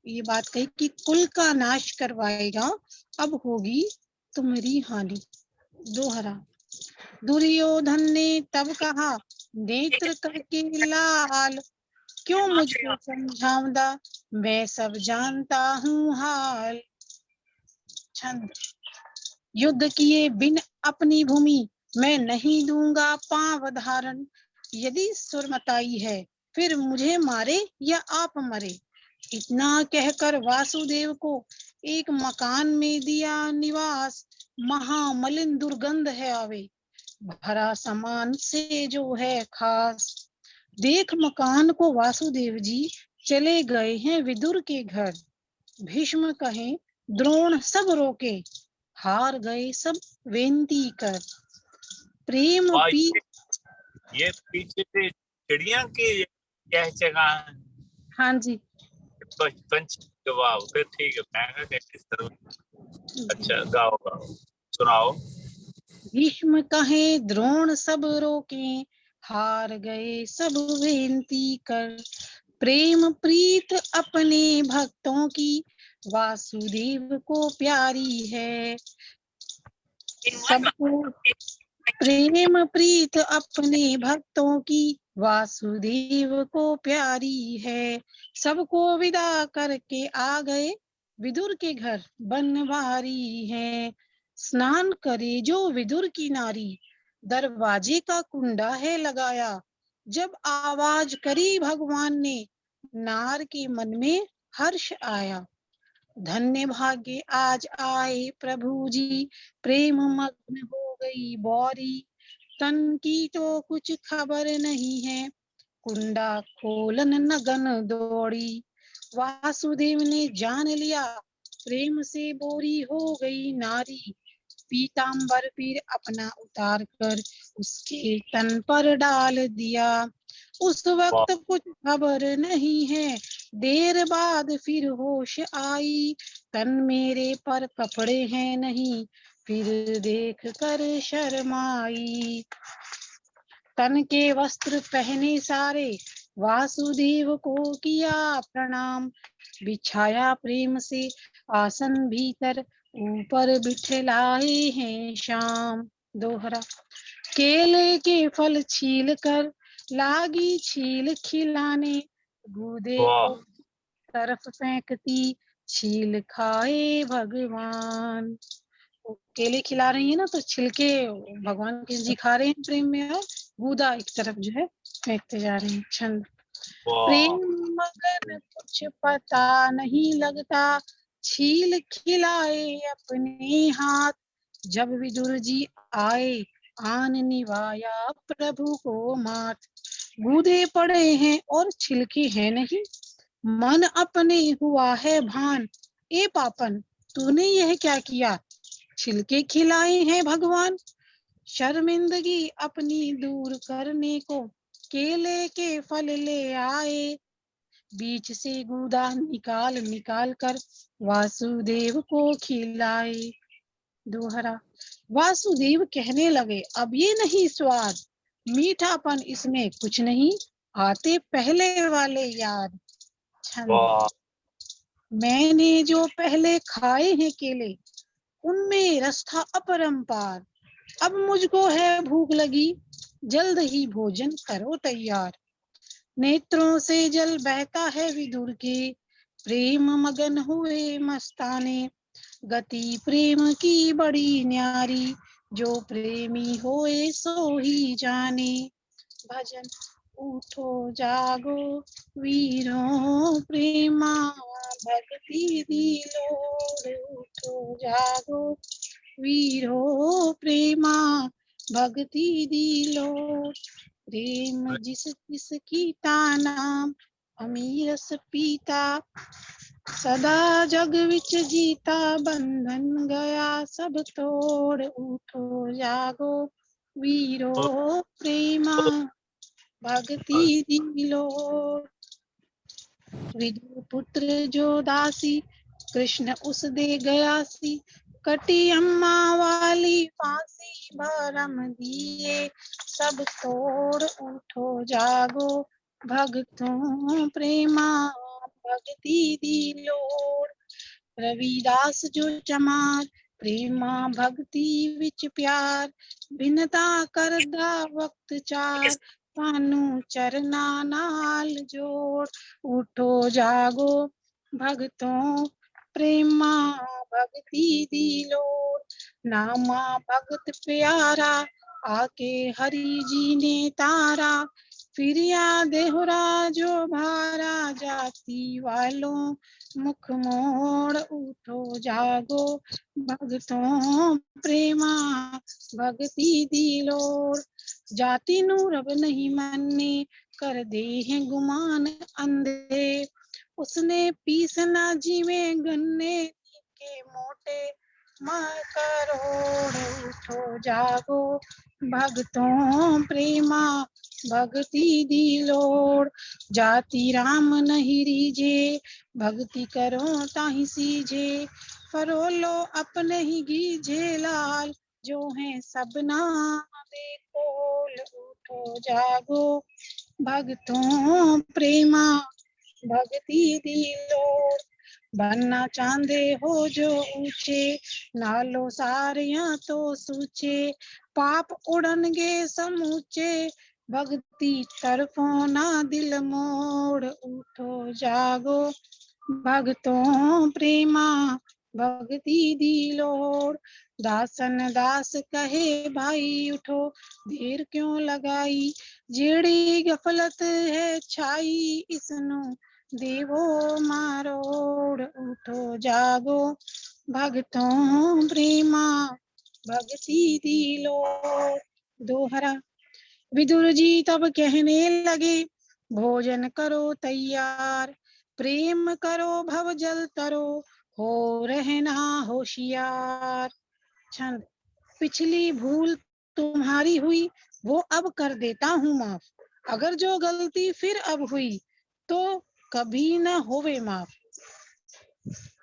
ये बात कही कि कुल का नाश करवाएगा, अब होगी तुम्हारी हानि। दोहरा दुर्योधन ने तब कहा, नेत्र करके लाल, क्यों मुझको समझाऊंगा, मैं सब जानता हूँ हाल। छंद। युद्ध किए बिन अपनी भूमि, मैं नहीं दूंगा पांव धारण। यदि सुरमताई है, फिर मुझे मारे या आप मरे। इतना कहकर वासुदेव को एक मकान में दिया निवास, महामलिन दुर्गंध है आवे, भरा सामान से जो है खास। देख मकान को वासुदेव जी चले गए हैं विदुर के घर। भीष्म कहे, द्रोण सब रोके, हार गए सब वेंती कर। प्रेम पी। ये पीछे से चिड़िया की यह जगह। हाँ जी पंच जवाब फिर ठीक है। मैं किस तरह। अच्छा गाओ गाओ सुनाओ। भीष्म कहे, द्रोण सब रोके, हार गए सब वेंती कर। प्रेम प्रीत अपने भक्तों की, वासुदेव को प्यारी है। सबको प्रेम प्रीत अपने भक्तों की, वासुदेव को प्यारी है। सबको विदा करके आ गए विदुर के घर, बनवारी है। स्नान करे जो विदुर की नारी, दरवाजे का कुंडा है लगाया। जब आवाज करी भगवान ने, नार के मन में हर्ष आया। धन्य भाग्य आज आए प्रभु जी, प्रेम मग्न हो गई बौरी। तन की तो कुछ खबर नहीं है, कुंडा खोलन नगन दौड़ी। वासुदेव ने जान लिया, प्रेम से बोरी हो गई नारी। पीतांबर फिर अपना उतार कर उसके तन पर डाल दिया। उस वक्त कुछ खबर नहीं है, देर बाद फिर होश आई। तन मेरे पर कपड़े हैं नहीं, फिर देख कर शर्माई। तन के वस्त्र पहने सारे, वासुदेव को किया प्रणाम। बिछाया प्रेम से आसन भीतर, ऊपर बिठलाए हैं श्याम। दोहरा केले के फल छील कर, लागी छील खिलाने। गूदे को तरफ फेंकती, छील खाए भगवान। तो केले खिला रही है ना, तो छिलके भगवान कृष्ण जी खा रहे हैं प्रेम में, और गूदा एक तरफ जो है फेंकते जा रहे हैं। छंद। प्रेम मगन कुछ पता नहीं लगता, छील खिलाए अपने हाथ। जब विदुर जी आए, आन निभाया प्रभु को मात। गूदे पड़े हैं और छिलके हैं नहीं, मन अपने हुआ है भान। ए पापन, तूने यह क्या किया, छिलके खिलाए हैं भगवान, शर्मिंदगी अपनी दूर करने को केले के फल ले आए, बीच से गूदा निकाल निकाल कर वासुदेव को खिलाए। दोहरा, वासुदेव कहने लगे अब ये नहीं स्वाद, मीठापन इसमें कुछ नहीं, आते पहले वाले याद। छंद, मैंने जो पहले खाए हैं केले, उनमें रस था अपरंपार, अब मुझको है भूख लगी, जल्द ही भोजन करो तैयार। नेत्रों से जल बहता है विदुर के, प्रेम मगन हुए मस्ताने, गति प्रेम की बड़ी न्यारी, जो प्रेमी होए सो ही जाने। भजन, उठो जागो वीरों प्रेमा, भक्ति दिलोर, उठो जागो वीरों प्रेमा, भक्ति दिलोर। प्रेम जिस जिस कीता नाम, अमीरस पीता, सदा जग विच जीता, बंधन गया सब तोड़, उठो जागो वीरो प्रेमा, भक्ति दिलोर। विदुर पुत्र जो दासी, कृष्ण उस दे गया सी, कटी अम्मा वाली फांसी, भरम दिए सब तोड़, उठो जागो भक्तों प्रेमा, भक्ति दिलोर। रविदास जो चमार, प्रेमा भक्ति विच प्यार, बिनता करदा वक्त चार, पानु चरना नाल जोड़, उठो जागो भक्तों प्रेमा, भक्ति दिलोर। नामा भगत प्यारा, आके हरि जी ने तारा, फिर याद देहरा जो भारा, जाति वालों मुख मोड़, उठो जागो भगतों प्रेमा, भक्ति दिलोर। जाति नू रब नहीं माने, कर दे हैं गुमान अंधे, उसने पीसना जीवे गन्ने, के मोटे मार करोड़, उठो जागो भगतों प्रेमा, भक्ति दिलोर। जाति राम नहीं रीजे, भक्ति करो ताहि सीजे, फरोलो अपने ही गीजे लाल, जो है सबना देखोल, उठो जागो भक्तों प्रेमा, भक्ति दिलोर। बनना चांदे हो जो ऊंचे, नालो सारियां तो सूचे, पाप उड़नगे समूचे, भक्ति तरफों ना दिल मोड़, उठो जागो भक्तों प्रेमा, भक्ति दिलोर। दासन दास कहे भाई उठो, देर क्यों लगाई, जेड़ी गफलत है छाई, इसनु देवो मारोड़, उठो जागो भक्तों प्रेमा, भक्ति दिलोर। दोहरा, विदुर जी तब कहने लगे, भोजन करो तैयार, प्रेम करो भव जल तरो, हो रहना होशियार। छंद, पिछली भूल तुम्हारी हुई, वो अब कर देता हूँ माफ, अगर जो गलती फिर अब हुई, तो कभी न होवे माफ।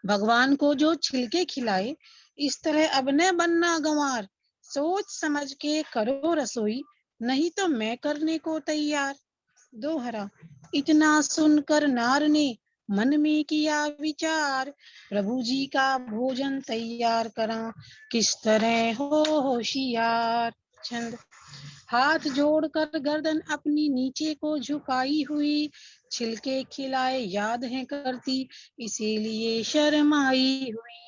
भगवान को जो छिलके खिलाए, इस तरह अब न बनना गंवार, सोच समझ के करो रसोई, नहीं तो मैं करने को तैयार। दोहरा, इतना सुनकर नार ने मन में किया विचार, प्रभु जी का भोजन तैयार करा, किस तरह हो होशियार। छंद, हाथ जोड़कर गर्दन अपनी नीचे को झुकाई हुई, छिलके खिलाए याद है करती, इसीलिए शर्माई हुई।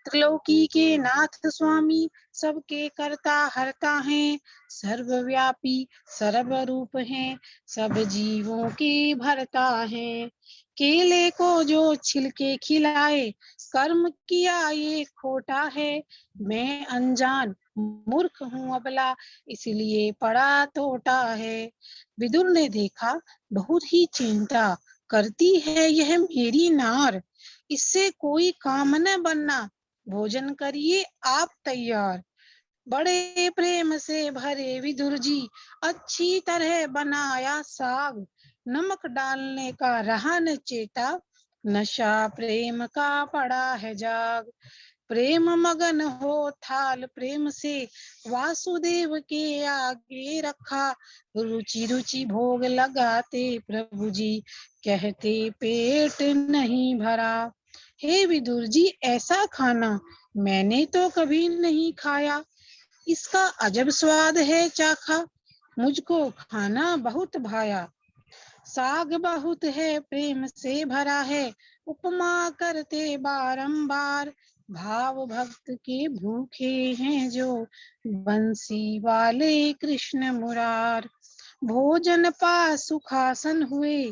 त्रिलोकी के नाथ स्वामी, सबके करता हरता है, सर्वव्यापी सर्वरूप है, सब जीवों की भरता है। केले को जो छिलके खिलाए, कर्म किया ये खोटा है, मैं अनजान मूर्ख हूँ अबला, इसलिए पड़ा तोटा है। विदुर ने देखा बहुत ही चिंता करती है यह मेरी नार, इससे कोई काम न बनना, भोजन करिए आप तैयार। बड़े प्रेम से भरे विदुर जी अच्छी तरह बनाया साग, नमक डालने का रहा न चेता, नशा प्रेम का पड़ा है जाग। प्रेम मगन हो थाल प्रेम से वासुदेव के आगे रखा, रुचि रुचि भोग लगाते प्रभु जी कहते पेट नहीं भरा। हे विदुर जी ऐसा खाना मैंने तो कभी नहीं खाया, इसका अजब स्वाद है चाखा, मुझको खाना बहुत भाया। साग बहुत है प्रेम से भरा है, उपमा करते बारंबार, भाव भक्त के भूखे हैं जो बंसी वाले कृष्ण मुरार। भोजन पा सुखासन हुए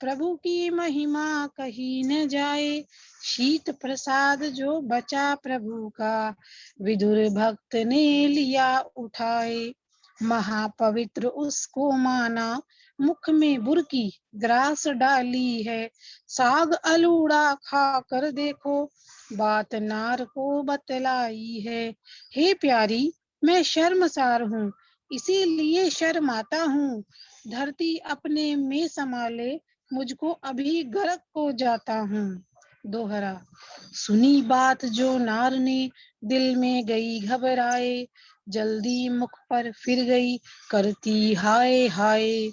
प्रभु की महिमा कही न जाए, शीत प्रसाद जो बचा प्रभु का विदुर भक्त ने लिया उठाए। महापवित्र उसको माना मुख में बुरकी ग्रास डाली है, साग अलूड़ा खा कर देखो बात नार को बतलाई है। हे प्यारी मैं शर्मसार हूँ इसीलिए शर्माता हूँ, धरती अपने में संभाले मुझको अभी गर्क को जाता हूँ। दोहरा। सुनी बात जो नार ने दिल में गई घबराए, जल्दी मुख पर फिर गई करती हाय हाय।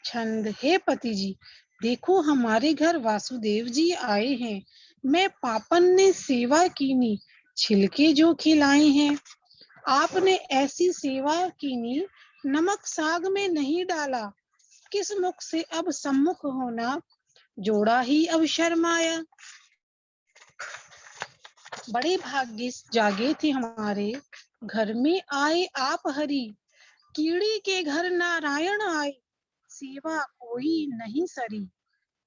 छंद। हे पति जी देखो हमारे घर वासुदेव जी आए हैं, मैं पापन ने सेवा कीनी छिलके जो खिलाए हैं, आपने ऐसी सेवा कीनी नमक साग में नहीं डाला, किस मुख से अब सम्मुख होना जोड़ा ही अब शर्माया। बड़े भाग्य जागे थे हमारे घर में आए आप हरि, कीड़ी के घर नारायण आए सेवा कोई नहीं सरी।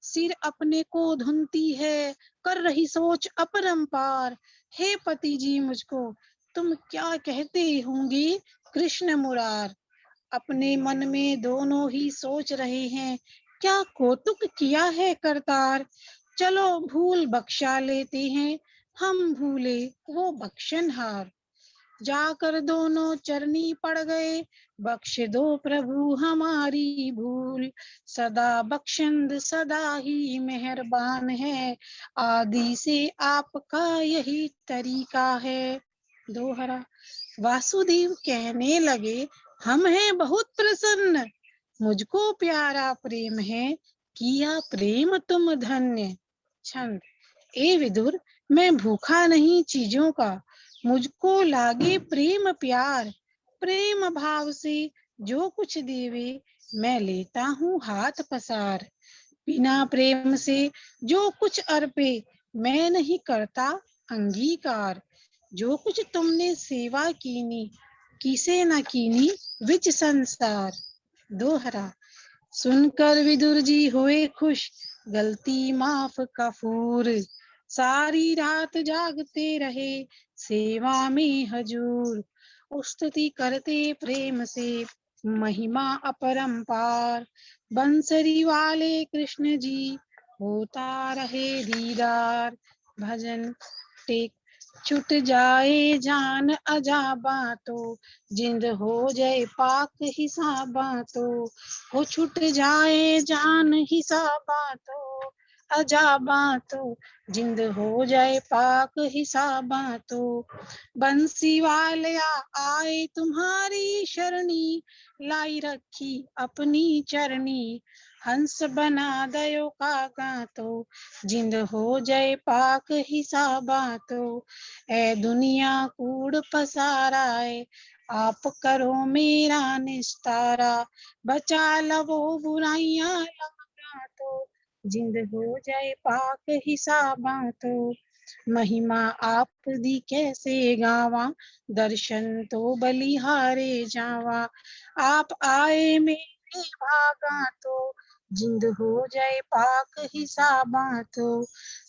सिर अपने को धुनती है कर रही सोच अपरंपार, हे पति जी मुझको तुम क्या कहते होंगे कृष्ण मुरार। अपने मन में दोनों ही सोच रहे हैं क्या कौतुक किया है करतार, चलो भूल बख्शा लेते हैं हम भूले वो बख्शनहार। जाकर दोनों चरनी पड़ गए बख्श दो प्रभु हमारी भूल, सदा बख्शंद सदा ही मेहरबान है, आदि से आपका यही तरीका है। दोहरा। वासुदेव कहने लगे हम हैं बहुत प्रसन्न, मुझको प्यारा प्रेम है किया प्रेम तुम धन्य। छंद। ए विदुर मैं भूखा नहीं चीजों का, मुझको लागे प्रेम प्यार, प्रेम भाव से जो कुछ देवे मैं लेता हूँ हाथ पसार, बिना प्रेम से जो कुछ अर्पे मैं नहीं करता अंगीकार, जो कुछ तुमने सेवा कीनी किसे न कीनी विच संसार। दोहरा। सुनकर विदुर जी हुए खुश गलती माफ कफूर, सारी रात जागते रहे सेवा में हजूर, स्तुति करते प्रेम से महिमा अपरंपार, बंसरी वाले कृष्ण जी होता रहे दीदार। भजन। टेक। छुट जाए जान अजाबा तो जिंद हो जाए पाक हिसाबा तो, हो छुट जाए जान हिसाबा तो अजाबा तो जिंद हो जाए पाक हिसाबा तो, बंसी वालिया आए तुम्हारी शरणी लाई रखी अपनी चरणी, हंस बना दयो कागा तो जिंद हो जाए पाक हिसाबा तो, ए दुनिया कूड़ पसाराए आप करो मेरा निस्तारा, बचा लवो बुराइयां लगा तो जिंद हो जाए पाक हिसाबा तो, महिमा आप दी कैसे गावा दर्शन तो बलिहारे जावा, आप आए मेरे भागा तो जिंद हो जाए पाक हिसाबा तो,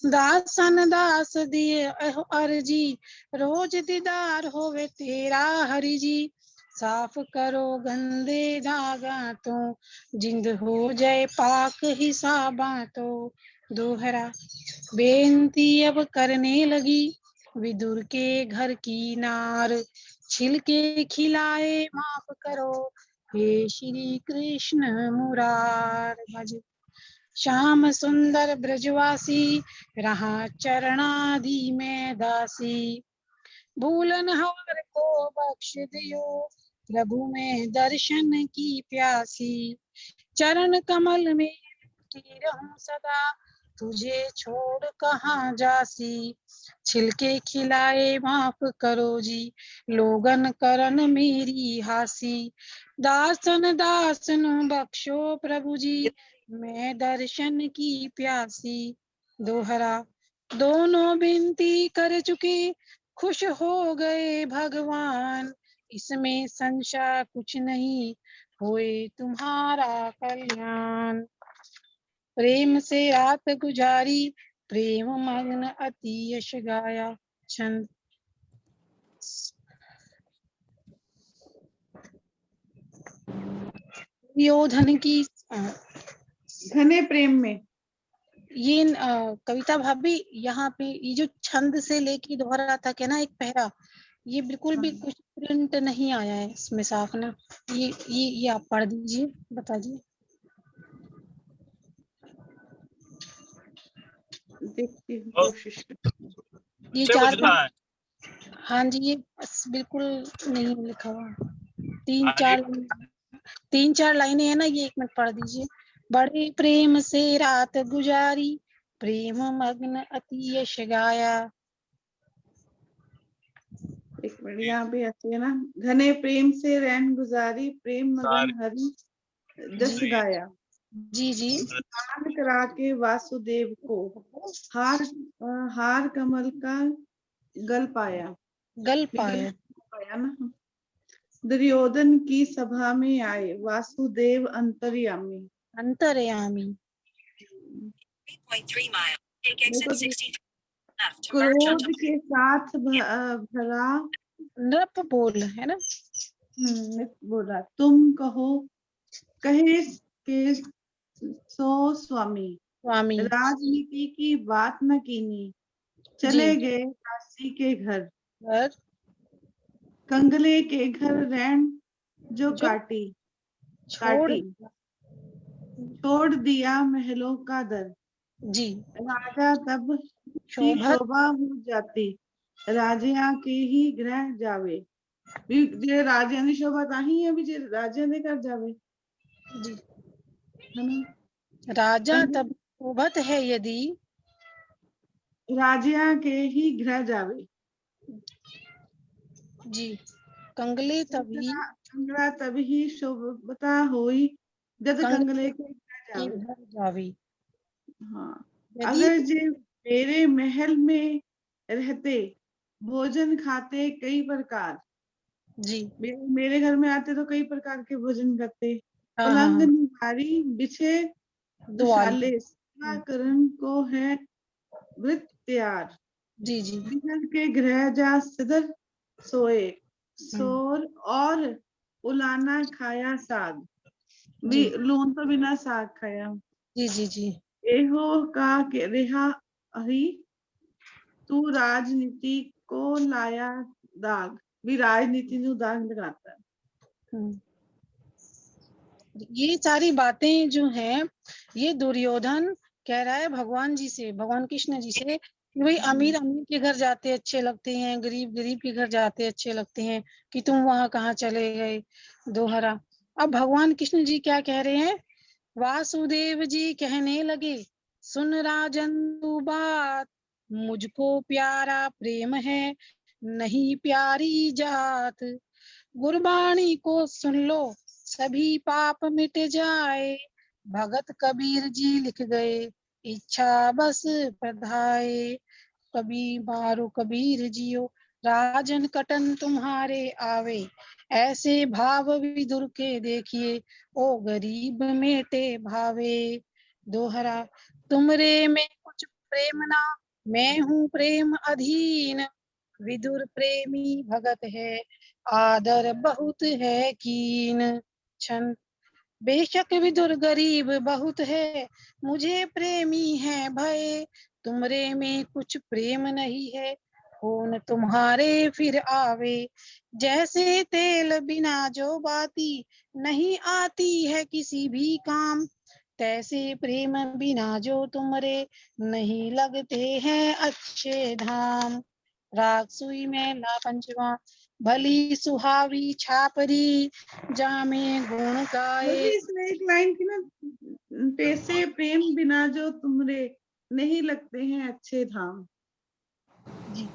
दासन दास दिए अर्जी रोज दीदार होवे तेरा हरि जी, साफ करो गंदे दागा तो जिंद हो जाए पाक हिसाबा तो। दोहरा। बेनती अब करने लगी विदुर के घर की नार, छिलके खिलाए माफ करो, हे श्री कृष्ण मुरार। भज श्याम सुंदर ब्रजवासी, रहा चरणादि में दासी। भूलन हार को बख्श दियो, प्रभु में दर्शन की प्यासी। चरण कमल में की रहूं सदा, तुझे छोड़ कहाँ जासी। छिलके खिलाए माफ करो जी, लोगन करन मेरी हासी। दासन दासन बख्शो प्रभु जी, मैं दर्शन की प्यासी। दोहरा दोनों विनती कर चुके, खुश हो गए भगवान। इसमें संशय कुछ नहीं, होए तुम्हारा कल्याण। प्रेम से रात गुजारी, प्रेम मग्न अति यश गाया। छंद। दुर्योधन की घने प्रेम में। ये कविता भाभी यहाँ पे ये जो छंद से लेके दोहरा था क्या ना एक पहरा, ये बिल्कुल भी कुछ प्रिंट नहीं आया है इसमें साफ ना। ये आप पढ़ दीजिए, बता दीजिए। देखती हूँ, कोशिश करती हूँ। ये से चार कुछ रहा है। हाँ जी, ये बिल्कुल नहीं लिखा हुआ। तीन हाँ जी। चार लाइनें है ना, ये 1 मिनट पढ़ दीजिए। बड़े प्रेम से रात गुजारी, प्रेम मग्न अति यश गाया। एक मिनट, यहाँ पे ऐसे है ना, घने प्रेम से रैन गुजारी, प्रेम मगन हरि जस जी गाया। जी जी हार करा के वासुदेव को, हार कमल का गल पाया। गल पाया। पाया ना। दुर्योधन की सभा में आए, वासुदेव अंतर्यामी। अंतर्यामी। क्रोध के साथ भरा, नृप बोल है ना। बोला तुम कहो, कहे के सो स्वामी। स्वामी। राजनीति की बात न कीनी, चले गए काशी के घर। घर कंगले के घर रैन जो काटी, छोड़ दिया महलों का दर। जी। राजा तब की शोभा हो जाती, राजा के ही ग्रह जावे। जे राजा ने शोभा ताही है, भी जे राजा ने कर जावे। जी। है ना। राजा तब शोभत है यदि, राजा के ही ग्रह जावे। जी। कंगले तभी, कंगला तभी शोभता होई, जद कंगले के घर जावे। हाँ, अगर जे मेरे महल में रहते, भोजन खाते कई प्रकार। जी। मेरे घर में आते तो कई प्रकार के भोजन करते। हाँ, पलंग हाँ। निहारी बिछे दुशाले, सेवा करन को है वृत तैयार। जी जी। बिहर के गृह जा सिदर सोए, सोर और उलाना खाया साग। लून तो बिना साग खाया। जी जी जी। एहो का के रेहा हरी, तू राजनीति को लाया दाग। भी राजनीति नु दाग लगाता है। ये सारी बातें जो हैं, ये दुर्योधन कह रहा है भगवान जी से, भगवान कृष्ण जी से, कि भाई अमीर अमीर के घर जाते अच्छे लगते हैं, गरीब गरीब के घर जाते अच्छे लगते हैं, कि तुम वहां कहाँ चले गए। दोहरा। अब भगवान कृष्ण जी क्या कह रहे हैं, वासुदेव जी कहने लगे, सुन राजन तू बात, मुझको प्यारा प्रेम है, नहीं प्यारी जात। गुरबाणी को सुन लो, सभी पाप मिट जाए, भगत कबीर जी लिख गए, इच्छा बस प्रधाए। कभी मारो कबीर जियो, राजन कटन तुम्हारे आवे, ऐसे भाव विदुर के देखिए, ओ गरीब मेटे भावे। दोहरा। तुमरे में कुछ प्रेम ना, मैं हूँ प्रेम अधीन, विदुर प्रेमी भगत है, आदर बहुत है कीन। छंद। बेशक विदुर गरीब बहुत है, मुझे प्रेमी है भय, तुमरे में कुछ प्रेम नहीं है, कौन तुम्हारे फिर आवे। जैसे तेल बिना जो बाती नहीं आती है किसी भी काम, तैसे प्रेम बिना जो तुमरे नहीं लगते हैं अच्छे धाम। राग सुई मेला पंचवा। भली सुहावी छापरी जामे गुण गाए। बल्कि इसमें एक लाइन की ना, तैसे प्रेम बिना जो तुमरे नहीं लगते हैं अच्छे धाम। जी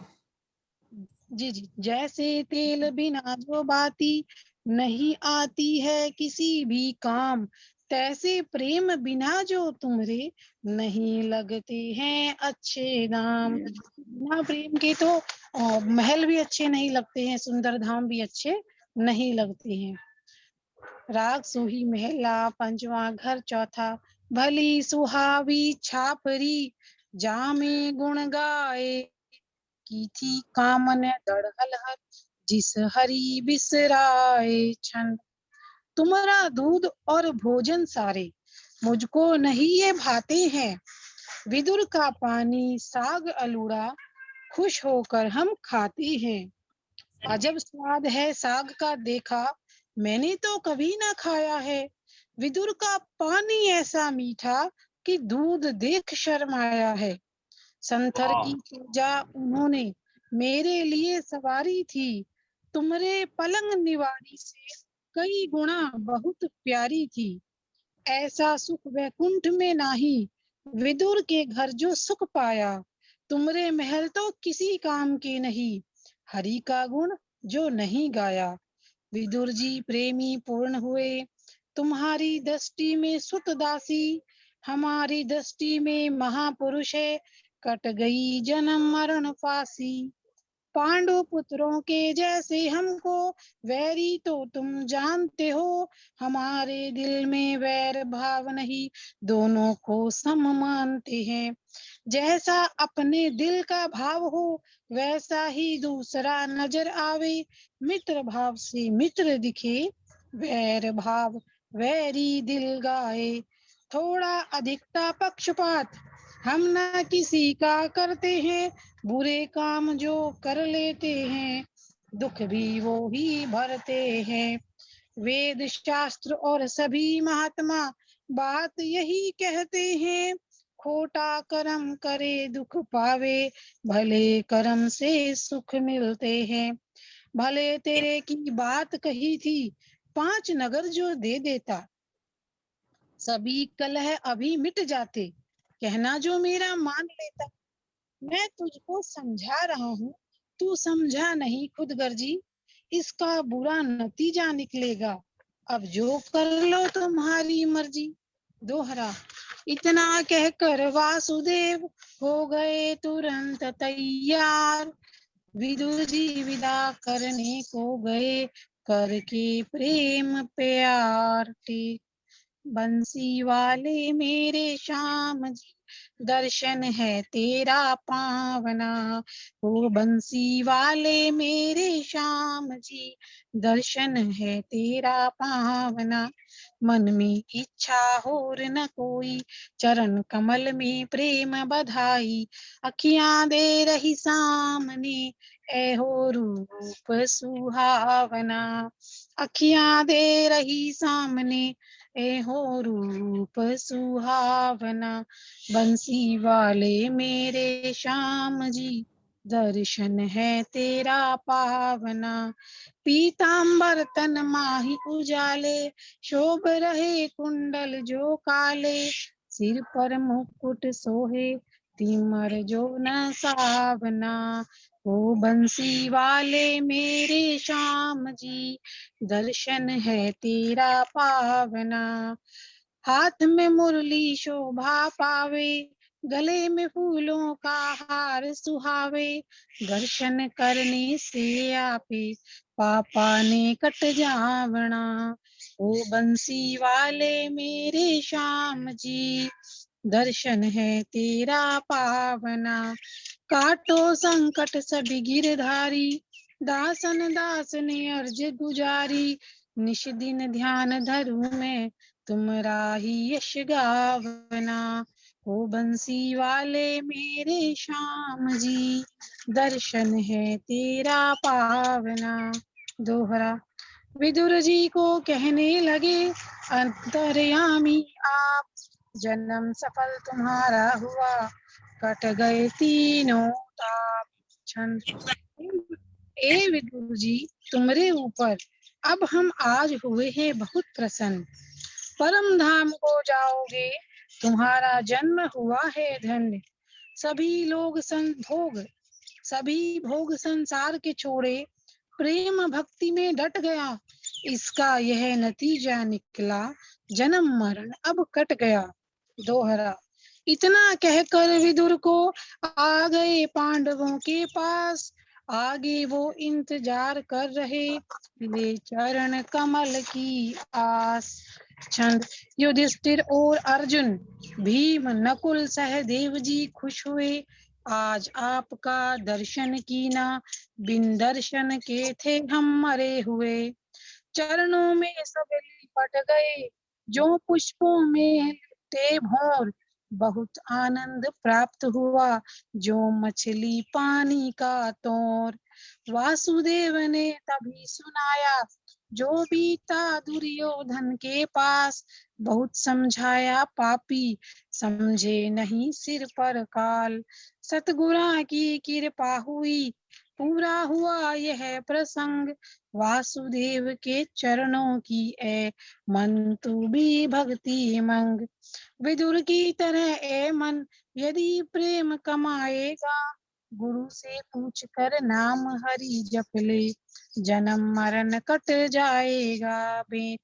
जी जी। जैसे तेल बिना जो बाती नहीं आती है किसी भी काम, तैसे प्रेम बिना जो तुमरे नहीं लगते हैं अच्छे धाम। बिना प्रेम के तो महल भी अच्छे नहीं लगते हैं, सुंदर धाम भी अच्छे नहीं लगते हैं। राग सुही महला पंचवा घर चौथा। भली सुहावी छापरी जामे गुण गाए, की थी कामन दड़हल हर जिस हरि बिसराए छन। तुम्हारा दूध और भोजन सारे मुझको नहीं ये भाते हैं, विदुर का पानी साग अलूड़ा खुश होकर हम खाते हैं। अजब स्वाद है साग का देखा मैंने तो कभी ना खाया है, विदुर का पानी ऐसा मीठा कि दूध देख शर्माया है। संथर की पूजा उन्होंने मेरे लिए सवारी थी, तुमरे पलंग निवारी से कई गुना बहुत प्यारी थी। ऐसा सुख वैकुंठ में नाही, विदुर के घर जो सुख पाया, तुमरे महल तो किसी काम के नहीं, हरि का गुण जो नहीं गाया। विदुर जी प्रेमी पूर्ण हुए, तुम्हारी दृष्टि में सुत दासी, हमारी दृष्टि में महापुरुष है, कट गई जन्म मरण फांसी। पांडु पुत्रों के जैसे हमको वैरी तो तुम जानते हो, हमारे दिल में वैर भाव नहीं, दोनों को सम मानते हैं। जैसा अपने दिल का भाव हो वैसा ही दूसरा नजर आवे, मित्र भाव से मित्र दिखे, वैर भाव वैरी दिल गाए। थोड़ा अधिकता पक्षपात हम ना किसी का करते हैं, बुरे काम जो कर लेते हैं दुख भी वो ही भरते हैं। वेद शास्त्र और सभी महात्मा बात यही कहते हैं, खोटा कर्म करे दुख पावे, भले कर्म से सुख मिलते हैं। भले तेरे की बात कही थी 5 नगर जो दे देता, सभी कलह अभी मिट जाते, कहना जो मेरा मान लेता। मैं तुझको समझा रहा हूँ तू समझा नहीं खुद गर्जी, इसका बुरा नतीजा निकलेगा, अब जो कर लो तुम्हारी मर्जी। दोहरा। इतना कहकर वासुदेव हो गए तुरंत तैयार, विदुर जी विदा करने को गए करके प्रेम प्यार। ठीक। बंसी वाले मेरे श्याम जी दर्शन है तेरा पावना, ओ बंसी वाले मेरे श्याम जी दर्शन है तेरा पावना। मन में इच्छा और न कोई चरण कमल में प्रेम बधाई, अखियां दे रही सामने ए हो रूप सुहावना, अखियां दे रही सामने ए हो रूप सुहावना। बंसी वाले मेरे श्याम जी दर्शन है तेरा पावना। पीतांबर तन माही उजाले, शोभ रहे कुंडल जो काले, सिर पर मुकुट सोहे तिमर जो न सावना। ओ बंसी वाले मेरे श्याम जी दर्शन है तेरा पावना। हाथ में मुरली शोभा पावे, गले में फूलों का हार सुहावे, दर्शन करने से आपे पापा ने कट जावना। ओ बंसी वाले मेरे श्याम जी दर्शन है तेरा पावना। काटो संकट सभी गिरधारी, दासन दास ने अर्ज गुजारी, निश दिन ध्यान धरू मैं तुमरा ही यश गावना। ओ बंसी वाले मेरे श्याम जी, दर्शन है तेरा पावना। दोहरा। विदुर जी को कहने लगे अंतर्यामी आप, जन्म सफल तुम्हारा हुआ, कट गए तीनों ताप। छंद। ए विदुर जी, तुम्हारे ऊपर अब हम आज हुए हैं बहुत प्रसन्न। परम धाम को जाओगे, तुम्हारा जन्म हुआ है धन्य। सभी भोग संसार के छोड़े, प्रेम भक्ति में डट गया, इसका यह नतीजा निकला, जन्म मरण अब कट गया। दोहरा। इतना कहकर विदुर को आ गए पांडवों के पास, आगे वो इंतजार कर रहे, ले चरण कमल की आस। छंद। युधिष्ठिर और अर्जुन, भीम, नकुल, सहदेव जी खुश हुए, आज आपका दर्शन कीना, बिन दर्शन के थे हम मरे हुए। चरणों में सब लिपट गए, जो पुष्पों में ते भोर, बहुत आनंद प्राप्त हुआ, जो मछली पानी का तोर। वासुदेव ने तभी सुनाया, जो बीता दुर्योधन के पास, बहुत समझाया पापी, समझे नहीं सिर पर काल। सतगुरा की कृपा हुई, पूरा हुआ यह प्रसंग, वासुदेव के चरणों की ए मन तू भी भक्ति मंग। विदुर की तरह ए मन यदि प्रेम कमाएगा, गुरु से पूछ कर नाम हरि जप ले, जन्म मरण कट जाएगा बे।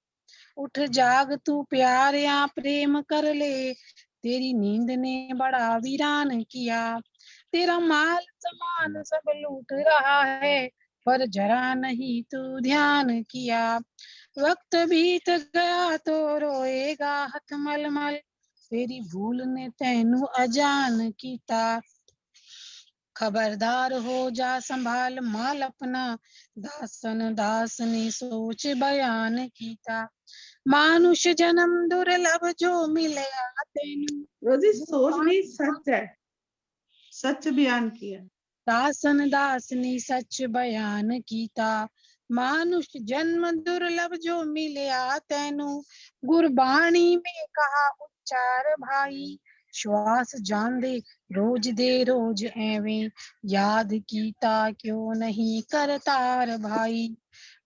उठ जाग तू प्यार या प्रेम कर ले, तेरी नींद ने बड़ा वीरान किया। तेरा माल सामान सब लूट रहा है, पर जरा नहीं तू ध्यान किया। वक्त बीत गया तो रोएगा हथ मलमल, तेरी भूल ने तैनू अजान कीता। खबरदार हो जा संभाल माल अपना, दास ने सोच बयान कीता। मानुष जन्म दुर्लभ जो मिले तेनू, रोजी सोच नहीं सच है, सच बयान किया। दास ने सच बयान कीता। मानुष जन्म दुर्लभ जो मिलया तैनू, गुरबाणी में कहा उच्चार भाई, श्वास जान दे रोज एवें, याद कीता क्यों नहीं करतार भाई।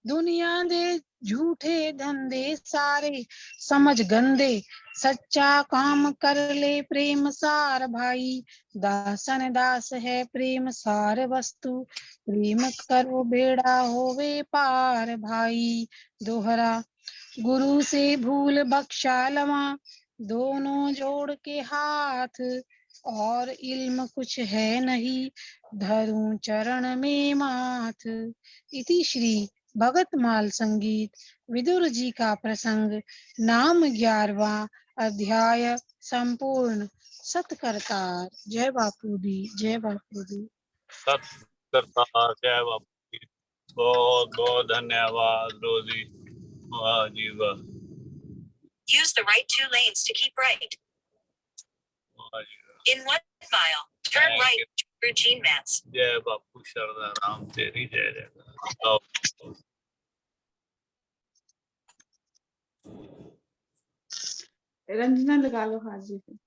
दुनिया दे झूठे धंधे सारे, समझ गंदे, सच्चा काम कर ले प्रेम सार भाई। दासन दास है प्रेम सार वस्तु, प्रेम करो बेड़ा होवे पार भाई। दोहरा। गुरु से भूल बख्शा लवा, दोनों जोड़ के हाथ, और इल्म कुछ है नहीं, धरूं चरण में माथ। इति श्री भगतमाल संगीत विदुर जी का प्रसंग नाम 11वां अध्याय संपूर्ण। सतकरतार। जय बापू दी, जय बापू दी। सतकरतार जय बापू जी। बहुत बहुत धन्यवाद रोजी। वाह जी वाह। Use the right 2 lanes to keep right. In 1 mile, turn right through Gene Mats. जय बापू शरदा राम तेरी जय जय। रंजना लगा लो हाथ जी पे।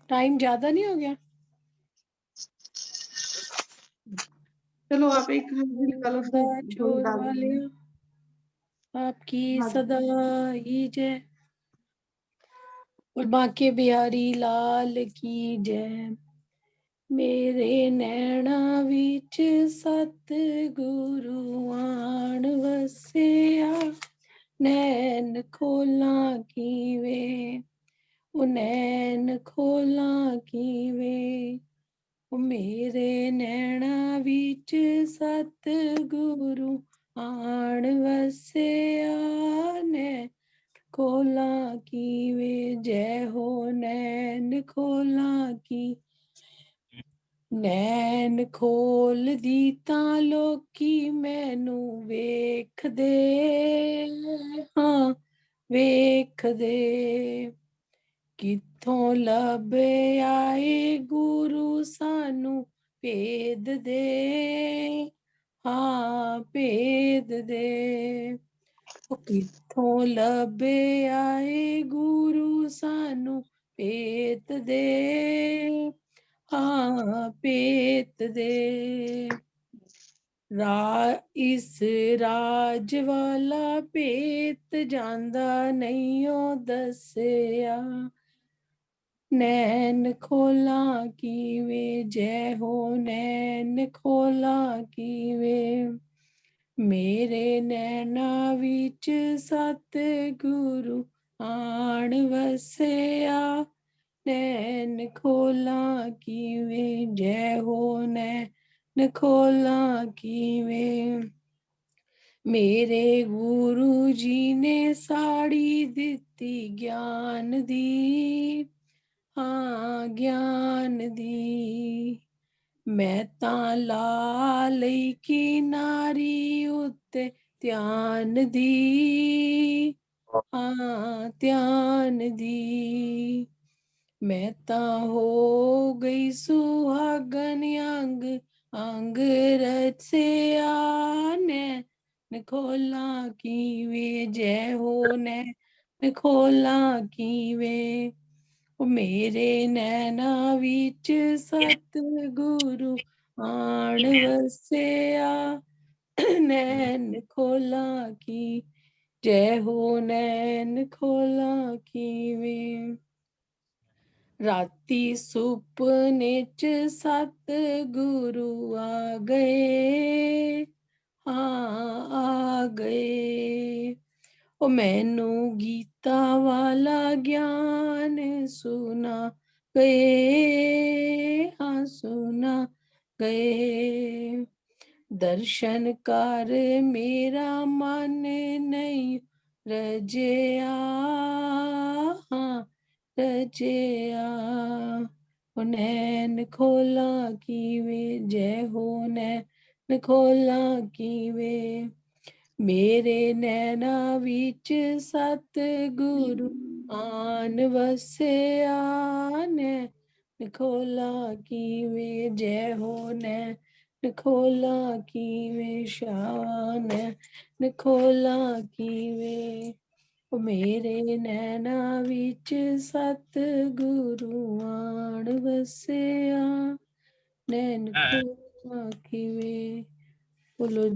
टाइम ज्यादा नहीं हो गया? चलो आप एक हाथ जी लगा लो, फिर छोड़ वाले आपकी सदा ही जय, और बांके बिहारी लाल की जय। मेरे नैना विच सतगुरु आण वसिया, नैन खोला कीवे, ओ नैन खोला कीवे। मेरे नैना विच सतगुरु आण वसिया, नैन खोला कीवे। जय हो नैन खोला की, नैन खोल दी तां लोकी मैनू वेखदे, हाँ ਵੇਖਦੇ। ਕਿੱਥੋਂ ਲੱਭ ਆਏ ਗੁਰੂ ਸਾਨੂੰ ਭੇਦ ਦੇ, ਹਾਂ ਭੇਦ ਦੇ। ਉਹ ਕਿੱਥੋਂ ਲੱਭ ਆਏ ਗੁਰੂ ਸਾਨੂੰ ਭੇਤ ਦੇ, ਹਾਂ ਭੇਤ ਦੇ। ਇਸ ਰਾਜ ਵਾਲਾ ਭੇਤ ਜਾਂਦਾ ਨਹੀਂ ਉਹ ਦੱਸਿਆ। ਨੈਣ ਖੋਲਾਂ ਕਿਵੇਂ, ਜੈ ਹੋ ਨੈਣ ਖੋਲਾਂ ਕਿਵੇਂ। ਮੇਰੇ ਨੈਣਾ ਵਿੱਚ ਸਤਿਗੁਰੂ ਆਣ ਵਸਿਆ। ਨੈਣ ਖੋਲਾਂ ਕਿਵੇਂ, ਜੈ ਹੋ ਨੈਣ ਖੋਲਾਂ ਕਿਵੇਂ। ਮੇਰੇ ਗੁਰੂ ਜੀ ਨੇ ਸਾੜੀ ਦਿੱਤੀ ਗਿਆਨ ਦੀ, ਹਾਂ ਗਿਆਨ ਦੀ। ਮੈਂ ਤਾਂ ਲਾ ਲਈ ਕਿਨਾਰੀ ਉੱਤੇ ਧਿਆਨ ਦੀ, ਹਾਂ ਧਿਆਨ ਦੀ। ਮੈਂ ਤਾਂ ਹੋ ਗਈ ਸੁਹਾਗਨ ਅੰਗ ਅੰਗ ਰਚਿਆ। ਨੈਣ ਖੋਲਾਂ ਕਿਵੇਂ, ਜੈ ਹੋ ਨੈਣ ਖੋਲਾਂ ਕਿਵੇਂ। ਉਹ ਮੇਰੇ ਨੈਣਾ ਵਿੱਚ ਸਤਿਗੁਰੂ ਆਣ ਵਸਿਆ। ਨੈਣ ਖੋਲਾਂ ਕੀ, ਜੈ ਹੋ ਨੈਣ ਖੋਲਾਂ ਕਿਵੇਂ। ਰਾਤੀ ਸੁਪਨੇ ਚ ਸਤਿਗੁਰੂ ਆ ਗਏ, ਹਾਂ ਆ ਗਏ। ਉਹ ਮੈਨੂੰ ਗੀਤਾ ਵਾਲਾ ਗਿਆਨ ਸੁਣਾ ਗਏ, ਹਾਂ ਸੁਣਾ ਗਏ। ਦਰਸ਼ਨ ਕਰ ਮੇਰਾ ਮਨ ਨਹੀਂ ਰਜਿਆ, ਹਾਂ ਰਜਿਆ। ਉਹ ਨੈਣ ਖੋਲਾਂ ਕਿਵੇਂ, ਜੈ ਹੋ ਨੈਣ ਖੋਲਾਂ ਕਿਵੇਂ। ਮੇਰੇ ਨੈਣਾ ਵਿੱਚ ਸਤਿਗੁਰੂ ਆਣ ਵਸਿਆ। ਨੈਣ ਖੋਲਾਂ ਕਿਵੇਂ, ਜੈ ਹੋ ਨੈਣ ਖੋਲਾਂ ਕਿਵੇਂ। ਸ਼ਾਹ ਨੈਣ ਖੋਲਾਂ ਕਿਵੇਂ। ਉਹ ਮੇਰੇ ਨੈਣਾ ਵਿੱਚ ਸਤਿਗੁਰੂ ਆਣ ਵਸਿਆ। ਨੈਣ ਖੋਲਾਂ ਕਿਵੇਂ। ਬੋਲੋ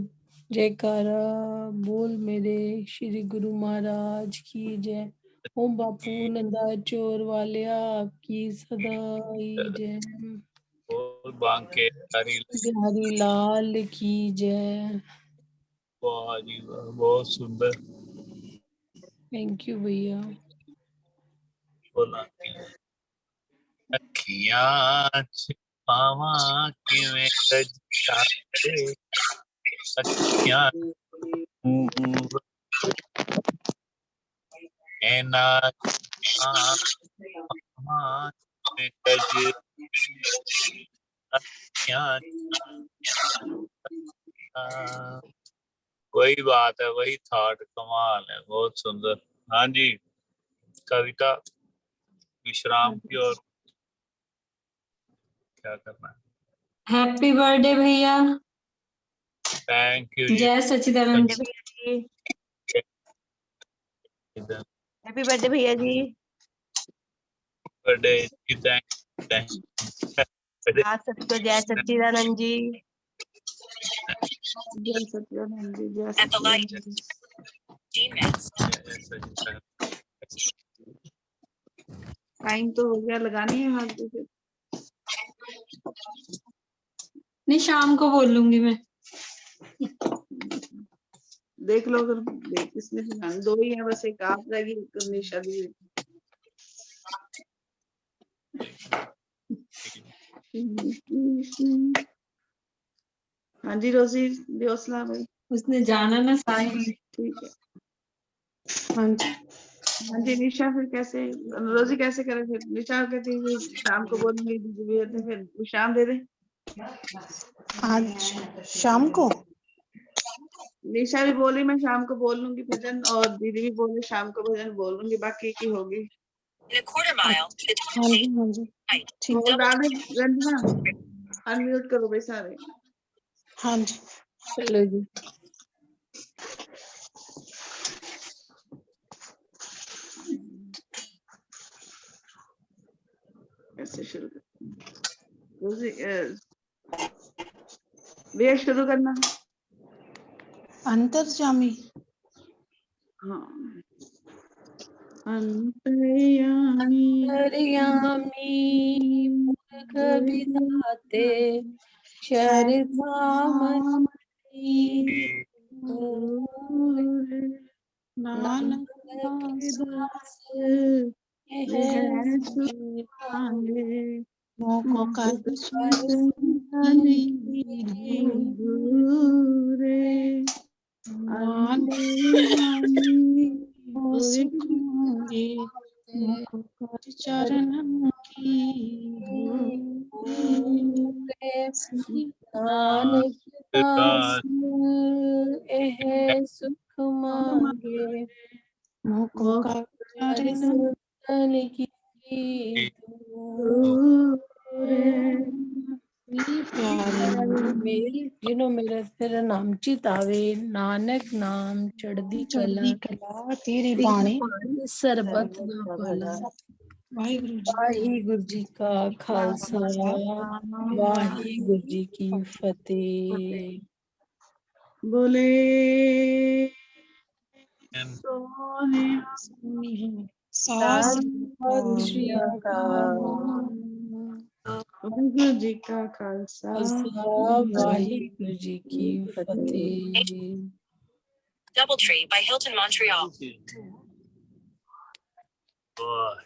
जयकारा बोल मेरे श्री गुरु महाराज की जय। ओम बापू नंदा चोर वालिया आपकी सदाई जय। बोल बांके बिहारी लाल की जय। वाह जी वाह, बहुत सुंदर। थैंक यू भैया। बोला अखियां छुपावा किवें गजरा दे, अखियां एना गज वही बात है, वही थॉट, कमाल है, बहुत सुंदर। हाँ जी कविता विश्राम की और क्या करना है। हैप्पी बर्थडे भैया। Thank you. जय सच्चिदानंद जी। हैप्पी बर्थडे भैया जी। बर्थडे जी, थैंक आज सबको जय सच्चिदानंद जी। जय सच्चिदानंद जी, जय सच्चिदानंद जी। टाइम तो हो गया, लगानी है हाथ से। नहीं शाम को बोल लूंगी मैं। देख लो अगर किसने लगानी, दो ही है बस, एक आप रहेगी एक निशा दी। हाँ जी रोजी दियोसला भाई। उसने जाना ना साई। ठीक है। हाँ जी। हाँ जी निशा फिर कैसे, रोजी कैसे करे फिर। निशा कहती है शाम को बोलूंगी, फिर शाम दे दे। आज शाम को निशा भी बोली मैं शाम को बोल लूंगी भजन, और दीदी भी बोली शाम को भजन बोल लूंगी, बाकी की होगी। In a quarter mile, the हाँ जी हाँ जी right. ठीक बोल डाले रंजना, अनम्यूट करो भाई सारे। हाँ जी चलो जी। कैसे शुरू भैया शुरू करना। अंतर्जामी। हाँ अंतर्यामी अंतर्यामी मूर्ख विधाते शरधामणि नानक नानक दास मोको कर चरण की नानक दास एह सुख मांगे मोको कर चरण की मेरी जिनो मेरा नाम चितावे नानक नाम चढ़दी कला कला तेरी बाणी सरबत दा भला। वाहिगुरु जी का खालसा वाहिगुरु जी की फतेह। बोले सत श्री अकाल। वाहिगुरु जी का खालसा वाहिगुरु जी की फतेह। Doubletree by Hilton Montreal. Boy.